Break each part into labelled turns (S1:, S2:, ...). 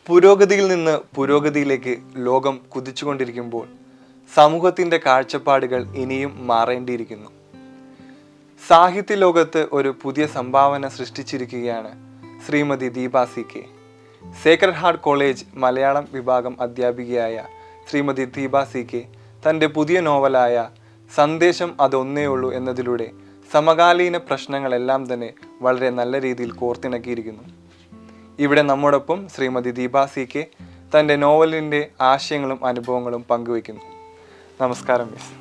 S1: പുരോഗതിയിൽ നിന്ന് പുരോഗതിയിലേക്ക് ലോകം കുതിച്ചുകൊണ്ടിരിക്കുമ്പോൾ സമൂഹത്തിൻ്റെ കാഴ്ചപ്പാടുകൾ ഇനിയും മാറേണ്ടിയിരിക്കുന്നു. സാഹിത്യ ലോകത്ത് ഒരു പുതിയ സംഭാവന സൃഷ്ടിച്ചിരിക്കുകയാണ് Shrimati Deepa CK. Sacred heart college Malayalam വിഭാഗം അധ്യാപികയായ ശ്രീമതി ദീപ CK തൻ്റെ പുതിയ നോവലായ സന്ദേശം അതൊന്നേ ഉള്ളൂ എന്നതിലൂടെ സമകാലീന പ്രശ്നങ്ങളെല്ലാം തന്നെ വളരെ നല്ല രീതിയിൽ കോർത്തിണക്കിയിരിക്കുന്നു. ഇവിടെ നമ്മോടൊപ്പം ശ്രീമതി ദീപ CK തൻ്റെ നോവലിൻ്റെ ആശയങ്ങളും അനുഭവങ്ങളും പങ്കുവയ്ക്കുന്നു. നമസ്കാരം മിസ്.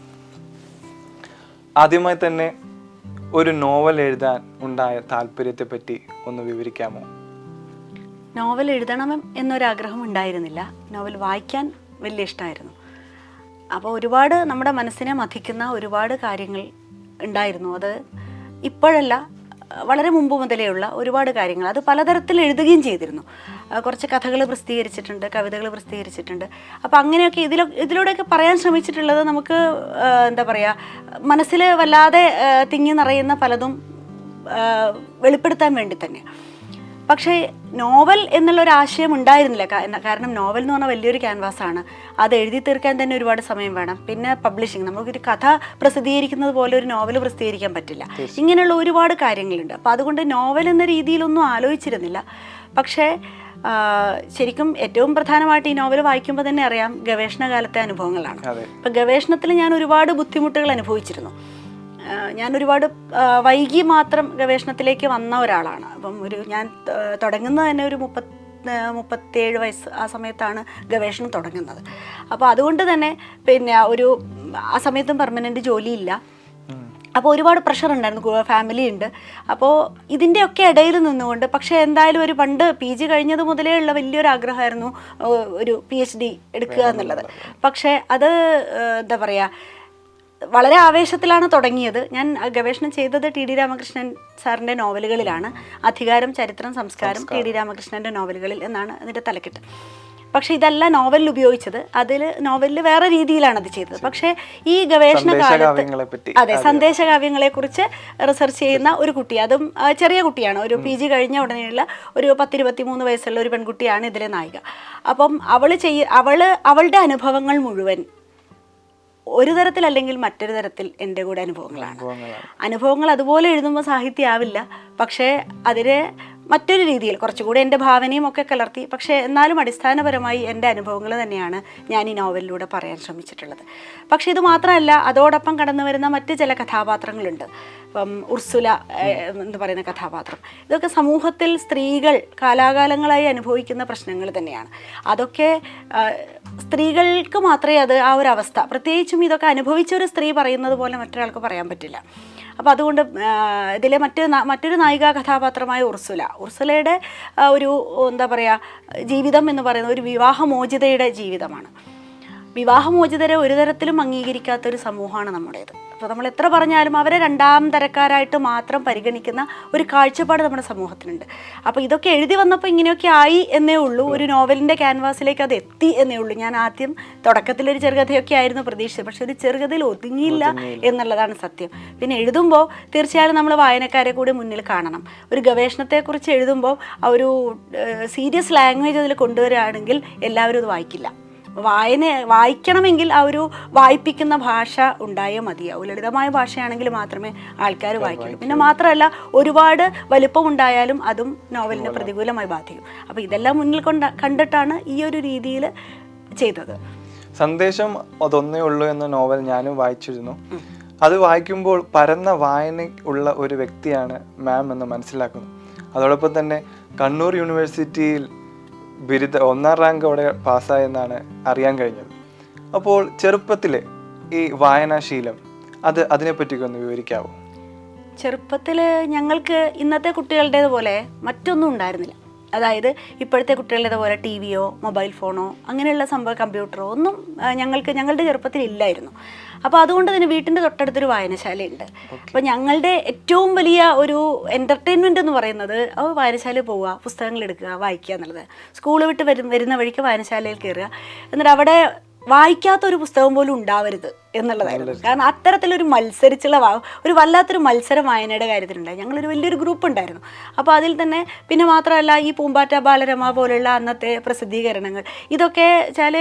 S1: ആദ്യമായി തന്നെ ഒരു നോവൽ എഴുതാൻ ഉണ്ടായ താല്പര്യത്തെ പറ്റി ഒന്ന് വിവരിക്കാമോ?
S2: നോവൽ എഴുതണം എന്നൊരാഗ്രഹം ഉണ്ടായിരുന്നില്ല. നോവൽ വായിക്കാൻ വലിയ ഇഷ്ടമായിരുന്നു. അപ്പോൾ ഒരുപാട് നമ്മുടെ മനസ്സിനെ മഥിക്കുന്ന ഒരുപാട് കാര്യങ്ങൾ ഉണ്ടായിരുന്നു. അത് ഇപ്പോഴല്ല, വളരെ മുമ്പ് മുതലേ ഉള്ള ഒരുപാട് കാര്യങ്ങൾ. അത് പലതരത്തിൽ എഴുതുകയും ചെയ്തിരുന്നു. കുറച്ച് കഥകൾ പ്രസിദ്ധീകരിച്ചിട്ടുണ്ട്, കവിതകൾ പ്രസിദ്ധീകരിച്ചിട്ടുണ്ട്. അപ്പോൾ അങ്ങനെയൊക്കെ ഇതിലൂടെയൊക്കെ പറയാൻ ശ്രമിച്ചിട്ടുള്ളത് നമുക്ക് എന്താ പറയുക, മനസ്സിൽ വല്ലാതെ തിങ്ങി നിറയുന്ന പലതും വെളിപ്പെടുത്താൻ വേണ്ടി തന്നെ. പക്ഷേ നോവൽ എന്നുള്ളൊരാശയം ഉണ്ടായിരുന്നില്ല. കാരണം നോവൽ എന്ന് പറഞ്ഞാൽ വലിയൊരു ക്യാൻവാസാണ്. അത് എഴുതി തീർക്കാൻ തന്നെ ഒരുപാട് സമയം വേണം. പിന്നെ പബ്ലിഷിങ്, നമുക്കൊരു കഥ പ്രസിദ്ധീകരിക്കുന്നത് പോലെ ഒരു നോവൽ പ്രസിദ്ധീകരിക്കാൻ പറ്റില്ല. ഇങ്ങനെയുള്ള ഒരുപാട് കാര്യങ്ങളുണ്ട്. അപ്പോൾ അതുകൊണ്ട് നോവൽ എന്ന രീതിയിലൊന്നും ആലോചിച്ചിരുന്നില്ല. പക്ഷേ ശരിക്കും ഏറ്റവും പ്രധാനമായിട്ട് ഈ നോവൽ വായിക്കുമ്പോൾ തന്നെ അറിയാം, ഗവേഷണ കാലത്തെ അനുഭവങ്ങളാണ്. അപ്പം ഗവേഷണത്തിൽ ഞാൻ ഒരുപാട് ബുദ്ധിമുട്ടുകൾ അനുഭവിച്ചിരുന്നു. ഞാൻ ഒരുപാട് വൈകി മാത്രം ഗവേഷണത്തിലേക്ക് വന്ന ഒരാളാണ്. അപ്പം ഞാൻ തുടങ്ങുന്നത് തന്നെ ഒരു 37 വയസ്സ് ആ സമയത്താണ് ഗവേഷണം തുടങ്ങുന്നത്. അപ്പോൾ അതുകൊണ്ട് തന്നെ പിന്നെ ആ സമയത്തും പെർമനൻ്റ് ജോലിയില്ല. അപ്പോൾ ഒരുപാട് പ്രഷർ ഉണ്ടായിരുന്നു, ഫാമിലി ഉണ്ട്. അപ്പോൾ ഇതിൻ്റെയൊക്കെ ഇടയിൽ നിന്നുകൊണ്ട്, പക്ഷേ എന്തായാലും ഒരു പണ്ട് PG കഴിഞ്ഞത് മുതലേ ഉള്ള വലിയൊരു ആഗ്രഹമായിരുന്നു ഒരു PhD എടുക്കുക എന്നുള്ളത്. പക്ഷേ അത് എന്താ പറയുക, വളരെ ആവേശത്തിലാണ് തുടങ്ങിയത്. ഞാൻ ഗവേഷണം ചെയ്തത് TD രാമകൃഷ്ണൻ സാറിൻ്റെ നോവലുകളിലാണ്. അധികാരം, ചരിത്രം, സംസ്കാരം TD രാമകൃഷ്ണൻ്റെ നോവലുകളിൽ എന്നാണ് അതിൻ്റെ തലക്കെട്ട്. പക്ഷേ ഇതല്ല നോവലിൽ ഉപയോഗിച്ചത്. നോവലിൽ വേറെ രീതിയിലാണ് അത് ചെയ്തത്. പക്ഷേ ഈ ഗവേഷണ കാലത്ത് സന്ദേശകാവ്യങ്ങളെക്കുറിച്ച് റിസർച്ച് ചെയ്യുന്ന ഒരു കുട്ടി, അതും ചെറിയ കുട്ടിയാണ്, ഒരു PG കഴിഞ്ഞ ഉടനെയുള്ള ഒരു 10-23 വയസ്സുള്ള ഒരു പെൺകുട്ടിയാണ് ഇതിലെ നായിക. അപ്പം അവളുടെ അനുഭവങ്ങൾ മുഴുവൻ ഒരു തരത്തിലല്ലെങ്കിൽ മറ്റൊരു തരത്തിൽ എൻ്റെ കൂടെ അനുഭവങ്ങൾ അതുപോലെ എഴുതുമ്പോൾ സാഹിത്യമാവില്ല. പക്ഷേ അതിനെ മറ്റൊരു രീതിയിൽ കുറച്ചുകൂടി എൻ്റെ ഭാവനയും ഒക്കെ കലർത്തി, പക്ഷേ എന്നാലും അടിസ്ഥാനപരമായി എൻ്റെ അനുഭവങ്ങൾ തന്നെയാണ് ഞാൻ ഈ നോവലിലൂടെ പറയാൻ ശ്രമിച്ചിട്ടുള്ളത്. പക്ഷേ ഇത് മാത്രമല്ല, അതോടൊപ്പം കടന്നു വരുന്ന മറ്റ് ചില കഥാപാത്രങ്ങളുണ്ട്. ഇപ്പം ഉർസുല എന്ന് പറയുന്ന കഥാപാത്രം, ഇതൊക്കെ സമൂഹത്തിൽ സ്ത്രീകൾ കാലാകാലങ്ങളായി അനുഭവിക്കുന്ന പ്രശ്നങ്ങൾ തന്നെയാണ്. അതൊക്കെ സ്ത്രീകൾക്ക് മാത്രമേ ആ ഒരു അവസ്ഥ, പ്രത്യേകിച്ചും ഇതൊക്കെ അനുഭവിച്ച ഒരു സ്ത്രീ പറയുന്നത് പോലെ മറ്റൊരാൾക്ക് പറയാൻ പറ്റില്ല. അപ്പോൾ അതുകൊണ്ട് ഇതിലെ മറ്റൊരു നായിക കഥാപാത്രമായ ഉർസുലയുടെ ഒരു എന്താ പറയുക ജീവിതം എന്ന് പറയുന്നത് ഒരു വിവാഹമോചിതയുടെ ജീവിതമാണ്. വിവാഹമോചിതരെ ഒരു തരത്തിലും അംഗീകരിക്കാത്തൊരു സമൂഹമാണ് നമ്മുടേത്. അപ്പോൾ നമ്മൾ എത്ര പറഞ്ഞാലും അവരെ രണ്ടാം തരക്കാരായിട്ട് മാത്രം പരിഗണിക്കുന്ന ഒരു കാഴ്ചപ്പാട് നമ്മുടെ സമൂഹത്തിനുണ്ട്. അപ്പോൾ ഇതൊക്കെ എഴുതി വന്നപ്പോൾ ഇങ്ങനെയൊക്കെ ആയി എന്നേ ഉള്ളൂ. ഒരു നോവലിൻ്റെ ക്യാൻവാസിലേക്ക് അത് എത്തി എന്നേ ഉള്ളൂ. ഞാൻ ആദ്യം തുടക്കത്തിലൊരു ചെറുകഥയൊക്കെ ആയിരുന്നു പ്രതീക്ഷിച്ചത്. പക്ഷെ ഒരു ചെറുകഥയിൽ ഒതുങ്ങിയില്ല എന്നുള്ളതാണ് സത്യം. പിന്നെ എഴുതുമ്പോൾ തീർച്ചയായും നമ്മൾ വായനക്കാരെ കൂടി മുന്നിൽ കാണണം. ഒരു ഗവേഷണത്തെക്കുറിച്ച് എഴുതുമ്പോൾ ആ ഒരു സീരിയസ് ലാംഗ്വേജ് അതിൽ കൊണ്ടുവരികയാണെങ്കിൽ എല്ലാവരും അത് വായിക്കില്ല. വായിക്കണമെങ്കിൽ ആ ഒരു വായിപ്പിക്കുന്ന ഭാഷ ഉണ്ടായേ മതിയാവും. ലളിതമായ ഭാഷയാണെങ്കിൽ മാത്രമേ ആൾക്കാർ വായിക്കുള്ളൂ. പിന്നെ മാത്രമല്ല, ഒരുപാട് വലുപ്പമുണ്ടായാലും അതും നോവലിനെ പ്രതികൂലമായി ബാധിക്കും. അപ്പോൾ ഇതെല്ലാം മുന്നിൽ കണ്ടിട്ടാണ് ഈ ഒരു രീതിയിൽ ചെയ്തത്.
S1: സന്ദേശം അതൊന്നേ ഉള്ളൂ എന്ന നോവൽ ഞാനും വായിച്ചിരുന്നു. അത് വായിക്കുമ്പോൾ പരന്ന വായന ഉള്ള ഒരു വ്യക്തിയാണ് മാം എന്ന് മനസ്സിലാക്കുന്നു. അതോടൊപ്പം തന്നെ കണ്ണൂർ യൂണിവേഴ്സിറ്റിയിൽ 1ാം റാങ്ക് അവിടെ പാസ്സായെന്നാണ് അറിയാൻ കഴിഞ്ഞത്. അപ്പോൾ ചെറുപ്പത്തിലെ ഈ വായനാശീലം അതിനെപ്പറ്റിയൊക്കെ ഒന്ന് വിവരിക്കാവോ?
S2: ചെറുപ്പത്തിൽ ഞങ്ങൾക്ക് ഇന്നത്തെ കുട്ടികളുടേതുപോലെ മറ്റൊന്നും ഉണ്ടായിരുന്നില്ല. അതായത് ഇപ്പോഴത്തെ കുട്ടികളുടേതുപോലെ TVയോ മൊബൈൽ ഫോണോ അങ്ങനെയുള്ള കമ്പ്യൂട്ടറോ ഒന്നും ഞങ്ങളുടെ ചെറുപ്പത്തിൽ ഇല്ലായിരുന്നു. അപ്പോൾ അതുകൊണ്ട് തന്നെ വീട്ടിൻ്റെ തൊട്ടടുത്തൊരു വായനശാലയുണ്ട്. അപ്പോൾ ഞങ്ങളുടെ ഏറ്റവും വലിയ ഒരു എൻ്റർടൈൻമെൻ്റ് എന്ന് പറയുന്നത് വായനശാലയിൽ പോവുക, പുസ്തകങ്ങൾ എടുക്കുക, വായിക്കുക എന്നുള്ളത്. സ്കൂൾ വിട്ട് വരുന്ന വഴിക്ക് വായനശാലയിൽ കയറുക, എന്നിട്ട് അവിടെ വായിക്കാത്ത ഒരു പുസ്തകം പോലും ഉണ്ടാവരുത് എന്നുള്ളതായിരുന്നു. കാരണം അത്തരത്തിലൊരു മത്സരിച്ചുള്ള ഒരു വല്ലാത്തൊരു മത്സരം വായനയുടെ കാര്യത്തിലുണ്ടായി. ഞങ്ങളൊരു വലിയൊരു ഗ്രൂപ്പ് ഉണ്ടായിരുന്നു. അപ്പോൾ അതിൽ തന്നെ പിന്നെ മാത്രമല്ല ഈ പൂമ്പാറ്റ ബാലരമ പോലുള്ള അന്നത്തെ പ്രസിദ്ധീകരണങ്ങൾ ഇതൊക്കെ വെച്ചാൽ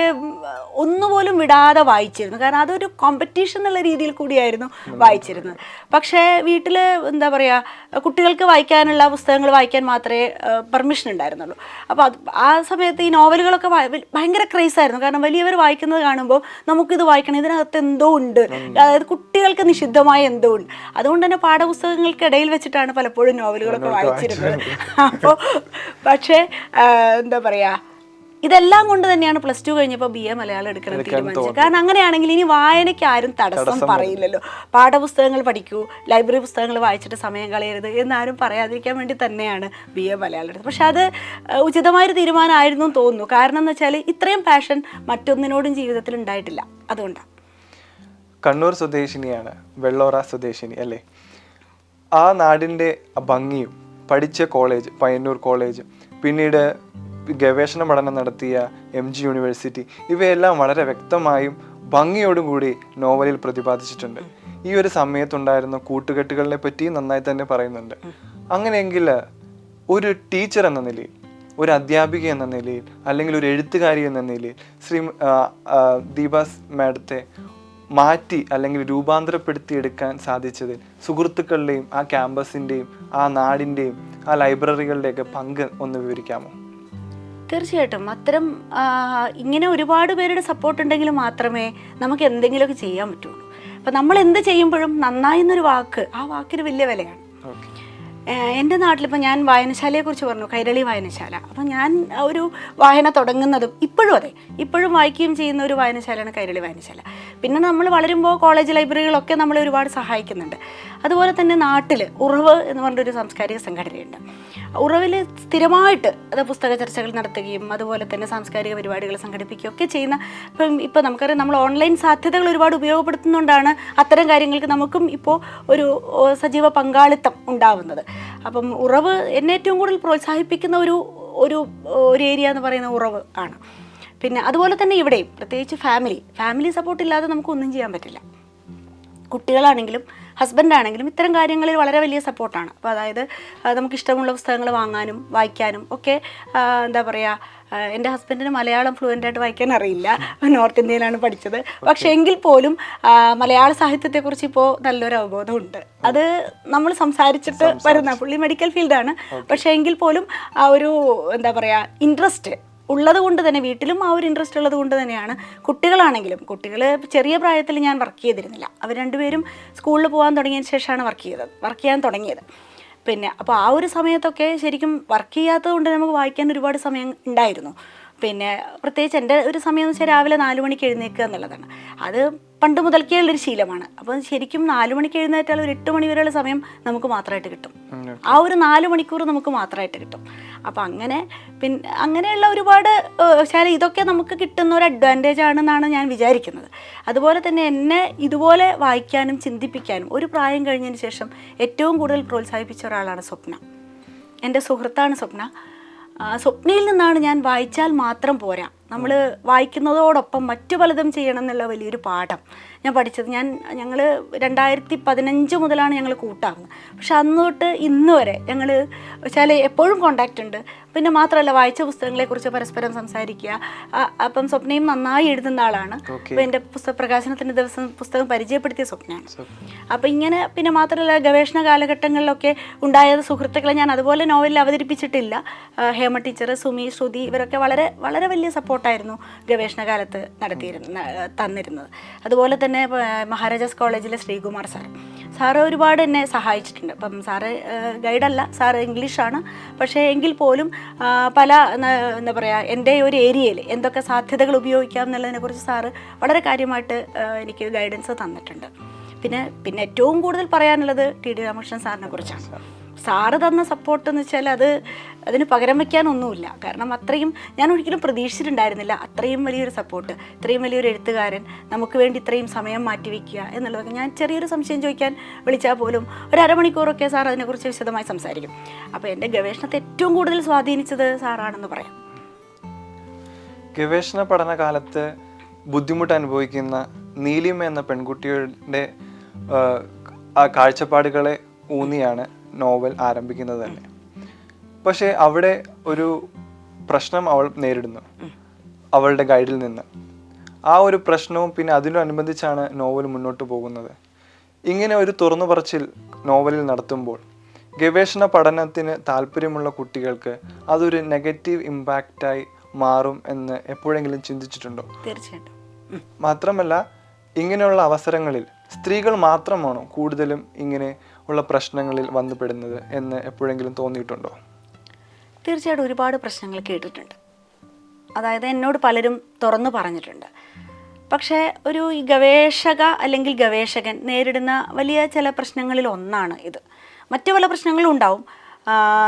S2: ഒന്നുപോലും വിടാതെ വായിച്ചിരുന്നു. കാരണം അതൊരു കോമ്പറ്റീഷൻ എന്നുള്ള രീതിയിൽ കൂടിയായിരുന്നു വായിച്ചിരുന്നത്. പക്ഷേ വീട്ടിൽ എന്താ പറയുക, കുട്ടികൾക്ക് വായിക്കാനുള്ള പുസ്തകങ്ങൾ വായിക്കാൻ മാത്രമേ പെർമിഷൻ ഉണ്ടായിരുന്നുള്ളൂ. അപ്പോൾ ആ സമയത്ത് ഈ നോവലുകളൊക്കെ ഭയങ്കര ക്രേസായിരുന്നു. കാരണം വലിയവർ വായിക്കുന്നത് കാണുമ്പോൾ നമുക്കിത് വായിക്കണം, ഇതിനകത്ത് എന്തോ ഉണ്ട്, അതായത് കുട്ടികൾക്ക് നിഷിദ്ധമായ എന്തോ ഉണ്ട്. അതുകൊണ്ട് തന്നെ പാഠപുസ്തകങ്ങൾക്കിടയിൽ വെച്ചിട്ടാണ് പലപ്പോഴും നോവലുകളൊക്കെ വായിച്ചിരുന്നത്. അപ്പോൾ പക്ഷേ എന്താ പറയുക, ഇതെല്ലാം കൊണ്ട് തന്നെയാണ് പ്ലസ് ടു കഴിഞ്ഞപ്പോൾ BA മലയാളം എടുക്കണം തീരുമാനിച്ചത്. കാരണം അങ്ങനെയാണെങ്കിൽ ഇനി വായനയ്ക്ക് ആരും തടസ്സം പറയില്ലല്ലോ. പാഠപുസ്തകങ്ങൾ പഠിക്കൂ, ലൈബ്രറി പുസ്തകങ്ങൾ വായിച്ചിട്ട് സമയം കളയരുത് എന്നാരും പറയാതിരിക്കാൻ വേണ്ടി തന്നെയാണ് BA മലയാളം എടുത്തത്. പക്ഷെ അത് ഉചിതമായൊരു തീരുമാനമായിരുന്നു എന്ന് തോന്നുന്നു. കാരണം എന്ന് വെച്ചാൽ ഇത്രയും പാഷൻ മറ്റൊന്നിനോടും ജീവിതത്തിൽ ഉണ്ടായിട്ടില്ല. അതുകൊണ്ടാണ്.
S1: കണ്ണൂർ സ്വദേശിനിയാണ്, വെള്ളോറ സ്വദേശിനി അല്ലേ? ആ നാടിൻ്റെ ഭംഗിയും പഠിച്ച കോളേജ് പയ്യന്നൂർ കോളേജ്, പിന്നീട് ഗവേഷണ പഠനം നടത്തിയ MG യൂണിവേഴ്സിറ്റി, ഇവയെല്ലാം വളരെ വ്യക്തമായും ഭംഗിയോടും കൂടി നോവലിൽ പ്രതിപാദിച്ചിട്ടുണ്ട്. ഈ ഒരു സമയത്തുണ്ടായിരുന്ന കൂട്ടുകെട്ടുകളെ പറ്റി നന്നായി തന്നെ പറയുന്നുണ്ട്. അങ്ങനെയെങ്കിൽ ഒരു ടീച്ചർ എന്ന നിലയിൽ, ഒരു അധ്യാപിക എന്ന നിലയിൽ, അല്ലെങ്കിൽ ഒരു എഴുത്തുകാരി എന്ന നിലയിൽ ദീപാസ് മാഡത്തെ മാറ്റി അല്ലെങ്കിൽ രൂപാന്തരപ്പെടുത്തിയെടുക്കാൻ സാധിച്ചതിൽ സുഹൃത്തുക്കളുടെയും ആ ക്യാമ്പസിൻ്റെയും ആ നാടിൻ്റെയും ആ ലൈബ്രറികളുടെയൊക്കെ പങ്ക് ഒന്ന് വിവരിക്കാമോ?
S2: തീർച്ചയായിട്ടും. അത്തരം ഇങ്ങനെ ഒരുപാട് പേരുടെ സപ്പോർട്ട് ഉണ്ടെങ്കിൽ മാത്രമേ നമുക്ക് എന്തെങ്കിലുമൊക്കെ ചെയ്യാൻ പറ്റുള്ളൂ. അപ്പം നമ്മൾ എന്ത് ചെയ്യുമ്പോഴും നന്നായി എന്നൊരു വാക്ക്, ആ വാക്കിന് വലിയ വിലയാണ്. എൻ്റെ നാട്ടിലിപ്പോൾ ഞാൻ വായനശാലയെക്കുറിച്ച് പറഞ്ഞു, കൈരളി വായനശാല. അപ്പം ഞാൻ ഒരു വായന തുടങ്ങുന്നതും ഇപ്പോഴും അതെ, ഇപ്പോഴും വായിക്കുകയും ചെയ്യുന്ന ഒരു വായനശാലയാണ് കൈരളി വായനശാല. പിന്നെ നമ്മൾ വളരുമ്പോൾ കോളേജ് ലൈബ്രറികളൊക്കെ നമ്മളെ ഒരുപാട് സഹായിക്കുന്നുണ്ട്. അതുപോലെ തന്നെ നാട്ടിൽ ഉറവ് എന്ന് പറഞ്ഞൊരു സാംസ്കാരിക സംഘടനയുണ്ട്. ഉറവിൽ സ്ഥിരമായിട്ട് അത് പുസ്തക ചർച്ചകൾ നടത്തുകയും അതുപോലെ തന്നെ സാംസ്കാരിക പരിപാടികൾ സംഘടിപ്പിക്കുകയും ഒക്കെ ചെയ്യുന്ന, ഇപ്പം നമുക്കറിയാം നമ്മൾ ഓൺലൈൻ സാധ്യതകൾ ഒരുപാട് ഉപയോഗപ്പെടുത്തുന്നതുകൊണ്ടാണ് അത്തരം കാര്യങ്ങൾക്ക് നമുക്കും ഇപ്പോൾ ഒരു സജീവ പങ്കാളിത്തം ഉണ്ടാവുന്നത്. അപ്പം ഉറവ് എന്നെ ഏറ്റവും കൂടുതൽ പ്രോത്സാഹിപ്പിക്കുന്ന ഒരു ഒരു ഏരിയ എന്ന് പറയുന്ന ഉറവ് ആണ്. പിന്നെ അതുപോലെ തന്നെ ഇവിടെയും പ്രത്യേകിച്ച് ഫാമിലി സപ്പോർട്ട് ഇല്ലാതെ നമുക്കൊന്നും ചെയ്യാൻ പറ്റില്ല. കുട്ടികളാണെങ്കിലും ഹസ്ബൻഡാണെങ്കിലും ഇത്തരം കാര്യങ്ങളിൽ വളരെ വലിയ സപ്പോർട്ടാണ്. അപ്പോൾ അതായത് നമുക്കിഷ്ടമുള്ള പുസ്തകങ്ങൾ വാങ്ങാനും വായിക്കാനും ഒക്കെ എന്താ പറയുക, എൻ്റെ ഹസ്ബൻഡിന് മലയാളം ഫ്ലുവൻ്റായിട്ട് വായിക്കാൻ അറിയില്ല, നോർത്ത് ഇന്ത്യയിലാണ് പഠിച്ചത്. പക്ഷേ എങ്കിൽ പോലും മലയാള സാഹിത്യത്തെക്കുറിച്ച് ഇപ്പോൾ നല്ലൊരു അവബോധമുണ്ട്. അത് നമ്മൾ സംസാരിച്ചിട്ട് വരുന്ന, പുള്ളി മെഡിക്കൽ ഫീൽഡാണ്, പക്ഷേ എങ്കിൽ പോലും ആ ഒരു എന്താ പറയുക ഇൻട്രസ്റ്റ് ഉള്ളത് കൊണ്ട് തന്നെ, വീട്ടിലും ആ ഒരു ഇൻട്രസ്റ്റ് ഉള്ളത് കൊണ്ട് തന്നെയാണ് കുട്ടികളാണെങ്കിലും, കുട്ടികൾ ചെറിയ പ്രായത്തിൽ ഞാൻ വർക്ക് ചെയ്തിരുന്നില്ല, അവർ രണ്ടുപേരും സ്കൂളിൽ പോകാൻ തുടങ്ങിയതിന് ശേഷമാണ് വർക്ക് ചെയ്യാൻ തുടങ്ങിയത്. പിന്നെ അപ്പോൾ ആ ഒരു സമയത്തൊക്കെ ശരിക്കും വർക്ക് ചെയ്യാത്തത് കൊണ്ട് നമുക്ക് വായിക്കാൻ ഒരുപാട് സമയം ഉണ്ടായിരുന്നു. പിന്നെ പ്രത്യേകിച്ച് എൻ്റെ ഒരു സമയം എന്ന് വെച്ചാൽ രാവിലെ 4 മണിക്ക് എഴുന്നേൽക്കുക എന്നുള്ളതാണ്. അത് പണ്ട് മുതൽക്കേ ഉള്ളൊരു ശീലമാണ്. അപ്പോൾ ശരിക്കും 4 മണിക്ക് എഴുന്നേറ്റാൽ ഒരു 8 മണി വരെയുള്ള സമയം നമുക്ക് മാത്രമായിട്ട് കിട്ടും. ആ ഒരു 4 മണിക്കൂർ നമുക്ക് മാത്രമായിട്ട് കിട്ടും. അപ്പം അങ്ങനെയുള്ള ഒരുപാട് ഇതൊക്കെ നമുക്ക് കിട്ടുന്ന ഒരു അഡ്വാൻറ്റേജ് ആണെന്നാണ് ഞാൻ വിചാരിക്കുന്നത്. അതുപോലെ തന്നെ എന്നെ ഇതുപോലെ വായിക്കാനും ചിന്തിപ്പിക്കാനും ഒരു പ്രായം കഴിഞ്ഞതിന് ശേഷം ഏറ്റവും കൂടുതൽ പ്രോത്സാഹിപ്പിച്ച ഒരാളാണ് സ്വപ്ന. എൻ്റെ സുഹൃത്താണ് സ്വപ്ന. സ്വപ്നയിൽ നിന്നാണ് ഞാൻ വായിച്ചാൽ മാത്രം പോരാ, നമ്മൾ വായിക്കുന്നതോടൊപ്പം മറ്റു പലതും ചെയ്യണം എന്നുള്ള വലിയൊരു പാഠം ഞാൻ പഠിച്ചത്. ഞങ്ങൾ 2015 മുതലാണ് ഞങ്ങൾ കൂട്ടാകുന്നത്. പക്ഷെ അന്ന് തൊട്ട് ഇന്ന് വരെ ഞങ്ങൾ വെച്ചാൽ എപ്പോഴും കോണ്ടാക്റ്റ് ഉണ്ട്. പിന്നെ മാത്രമല്ല വായിച്ച പുസ്തകങ്ങളെക്കുറിച്ച് പരസ്പരം സംസാരിക്കുക. അപ്പം സ്വപ്നയും നന്നായി എഴുതുന്ന ആളാണ്. അപ്പോൾ എൻ്റെ പ്രകാശനത്തിൻ്റെ ദിവസം പുസ്തകം പരിചയപ്പെടുത്തിയ സ്വപ്നയാണ്. അപ്പം ഇങ്ങനെ പിന്നെ മാത്രമല്ല ഗവേഷണ കാലഘട്ടങ്ങളിലൊക്കെ ഉണ്ടായ സുഹൃത്തുക്കളെ ഞാൻ അതുപോലെ നോവലിൽ അവതരിപ്പിച്ചിട്ടില്ല. ഹേമ ടീച്ചർ, സുമി, ശ്രുതി ഇവരൊക്കെ വളരെ വളരെ വലിയ സപ്പോർട്ടായിരുന്നു ഗവേഷണ കാലത്ത് തന്നിരുന്നത്. അതുപോലെ തന്നെ മഹാരാജാസ് കോളേജിലെ ശ്രീകുമാർ സാറ് ഒരുപാട് എന്നെ സഹായിച്ചിട്ടുണ്ട്. അപ്പം സാറ് ഗൈഡല്ല, സാറ് ഇംഗ്ലീഷാണ്. പക്ഷേ എങ്കിൽ പോലും പല എന്താ പറയുക എൻ്റെ ഒരു ഏരിയയിൽ എന്തൊക്കെ സാധ്യതകൾ ഉപയോഗിക്കാം എന്നുള്ളതിനെക്കുറിച്ച് സാറ് വളരെ കാര്യമായിട്ട് എനിക്ക് ഗൈഡൻസ് തന്നിട്ടുണ്ട്. പിന്നെ ഏറ്റവും കൂടുതൽ പറയാനുള്ളത് TD രാമകൃഷ്ണൻ സാറിനെ കുറിച്ചാണ്. സാറ് തന്ന സപ്പോർട്ട് എന്ന് വെച്ചാൽ അതിന് പകരം വയ്ക്കാനൊന്നുമില്ല. കാരണം അത്രയും ഞാൻ ഒരിക്കലും പ്രതീക്ഷിച്ചിട്ടുണ്ടായിരുന്നില്ല, അത്രയും വലിയൊരു സപ്പോർട്ട്, ഇത്രയും വലിയൊരു എഴുത്തുകാരൻ നമുക്ക് വേണ്ടി ഇത്രയും സമയം മാറ്റിവെക്കുക എന്നുള്ളതൊക്കെ. ഞാൻ ചെറിയൊരു സംശയം ചോദിക്കാൻ വിളിച്ചാൽ പോലും ഒരു അരമണിക്കൂറൊക്കെ സാർ അതിനെക്കുറിച്ച് വിശദമായി സംസാരിക്കും. അപ്പോൾ എൻ്റെ ഗവേഷണത്തെ ഏറ്റവും കൂടുതൽ സ്വാധീനിച്ചത് സാറാണെന്ന് പറയാം.
S1: ഗവേഷണ പഠനകാലത്ത് ബുദ്ധിമുട്ട് അനുഭവിക്കുന്ന നീലിമ എന്ന പെൺകുട്ടിയുടെ ആ കാഴ്ചപ്പാടുകളെ ഊന്നിയാണ് നോവൽ ആരംഭിക്കുന്നത് തന്നെ. പക്ഷേ അവിടെ ഒരു പ്രശ്നം അവൾ നേരിടുന്നു അവളുടെ ഗൈഡിൽ നിന്ന്. ആ ഒരു പ്രശ്നവും പിന്നെ അതിനോടനുബന്ധിച്ചാണ് നോവൽ മുന്നോട്ട് പോകുന്നത്. ഇങ്ങനെ ഒരു തുറന്നു പറച്ചിൽ നോവലിൽ നടത്തുമ്പോൾ ഗവേഷണ പഠനത്തിന് താല്പര്യമുള്ള കുട്ടികൾക്ക് അതൊരു നെഗറ്റീവ് ഇമ്പാക്റ്റായി മാറും എന്ന് എപ്പോഴെങ്കിലും ചിന്തിച്ചിട്ടുണ്ടോ?
S2: തീർച്ചയായിട്ടും.
S1: മാത്രമല്ല, ഇങ്ങനെയുള്ള അവസരങ്ങളിൽ സ്ത്രീകൾ മാത്രമാണോ കൂടുതലും ഇങ്ങനെ ഉള്ള പ്രശ്നങ്ങളിൽ വന്നുപെടുന്നത് എന്ന് എപ്പോഴെങ്കിലും തോന്നിയിട്ടുണ്ടോ?
S2: തീർച്ചയായിട്ടും ഒരുപാട് പ്രശ്നങ്ങൾ കേട്ടിട്ടുണ്ട്. അതായത് എന്നോട് പലരും തുറന്നു പറഞ്ഞിട്ടുണ്ട്. പക്ഷേ ഒരു ഈ ഗവേഷക അല്ലെങ്കിൽ ഗവേഷകൻ നേരിടുന്ന വലിയ ചില പ്രശ്നങ്ങളിൽ ഒന്നാണ് ഇത്. മറ്റു പല പ്രശ്നങ്ങളും ഉണ്ടാവും.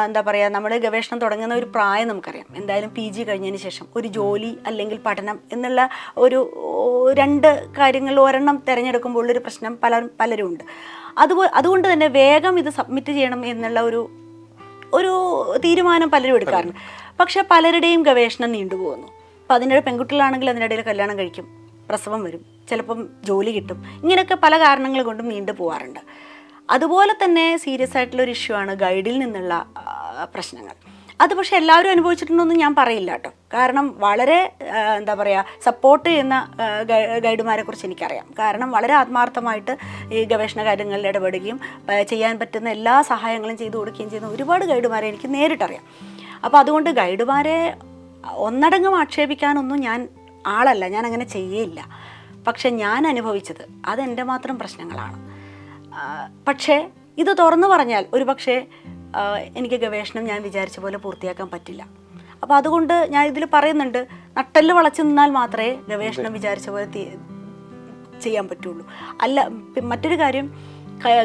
S2: എന്താ പറയുക, നമ്മൾ ഗവേഷണം തുടങ്ങുന്ന ഒരു പ്രായം നമുക്കറിയാം. എന്തായാലും PG കഴിഞ്ഞതിന് ശേഷം ഒരു ജോലി അല്ലെങ്കിൽ പഠനം എന്നുള്ള ഒരു രണ്ട് കാര്യങ്ങളിൽ ഒരെണ്ണം തിരഞ്ഞെടുക്കുമ്പോൾ ഒരു പ്രശ്നം പലരും ഉണ്ട്. അതുകൊണ്ട് തന്നെ വേഗം ഇത് സബ്മിറ്റ് ചെയ്യണം എന്നുള്ള ഒരു തീരുമാനം പലരും എടുക്കാറുണ്ട്. പക്ഷെ പലരുടെയും ഗവേഷണം നീണ്ടുപോകുന്നു. 17 പെൺകുട്ടികളാണെങ്കിൽ അതിനിടയിൽ കല്യാണം കഴിക്കും, പ്രസവം വരും, ചിലപ്പം ജോലി കിട്ടും. ഇങ്ങനെയൊക്കെ പല കാരണങ്ങൾ കൊണ്ടും നീണ്ടു പോകാറുണ്ട്. അതുപോലെ തന്നെ സീരിയസ് ആയിട്ടുള്ളൊരു ഇഷ്യൂ ആണ് ഗൈഡിൽ നിന്നുള്ള പ്രശ്നങ്ങൾ. അത് പക്ഷേ എല്ലാവരും അനുഭവിച്ചിട്ടുണ്ടോയെന്ന് ഞാൻ പറയില്ല കേട്ടോ. കാരണം വളരെ എന്താ പറയുക, സപ്പോർട്ട് ചെയ്യുന്ന ഗൈഡുമാരെ കുറിച്ച് എനിക്കറിയാം. കാരണം വളരെ ആത്മാർത്ഥമായിട്ട് ഈ ഗവേഷണ കാര്യങ്ങളിൽ ഇടപെടുകയും ചെയ്യാൻ പറ്റുന്ന എല്ലാ സഹായങ്ങളും ചെയ്തു കൊടുക്കുകയും ചെയ്യുന്ന ഒരുപാട് ഗൈഡുമാരെ എനിക്ക് നേരിട്ടറിയാം. അപ്പോൾ അതുകൊണ്ട് ഗൈഡുമാരെ ഒന്നടങ്കം ആക്ഷേപിക്കാനൊന്നും ഞാൻ ആളല്ല, ഞാൻ അങ്ങനെ ചെയ്യേയില്ല. പക്ഷെ ഞാൻ അനുഭവിച്ചത് അതെൻ്റെ മാത്രം പ്രശ്നങ്ങളാണ്. പക്ഷേ ഇത് തുറന്നു പറഞ്ഞാൽ ഒരു പക്ഷേ എനിക്ക് ഗവേഷണം ഞാൻ വിചാരിച്ച പോലെ പൂർത്തിയാക്കാൻ പറ്റില്ല. അപ്പോൾ അതുകൊണ്ട് ഞാൻ ഇതിൽ പറയുന്നുണ്ട്, നട്ടെല്ല് വളച്ചു നിന്നാൽ മാത്രമേ ഗവേഷണം വിചാരിച്ച പോലെ ചെയ്യാൻ പറ്റുള്ളൂ. അല്ല, മറ്റൊരു കാര്യം,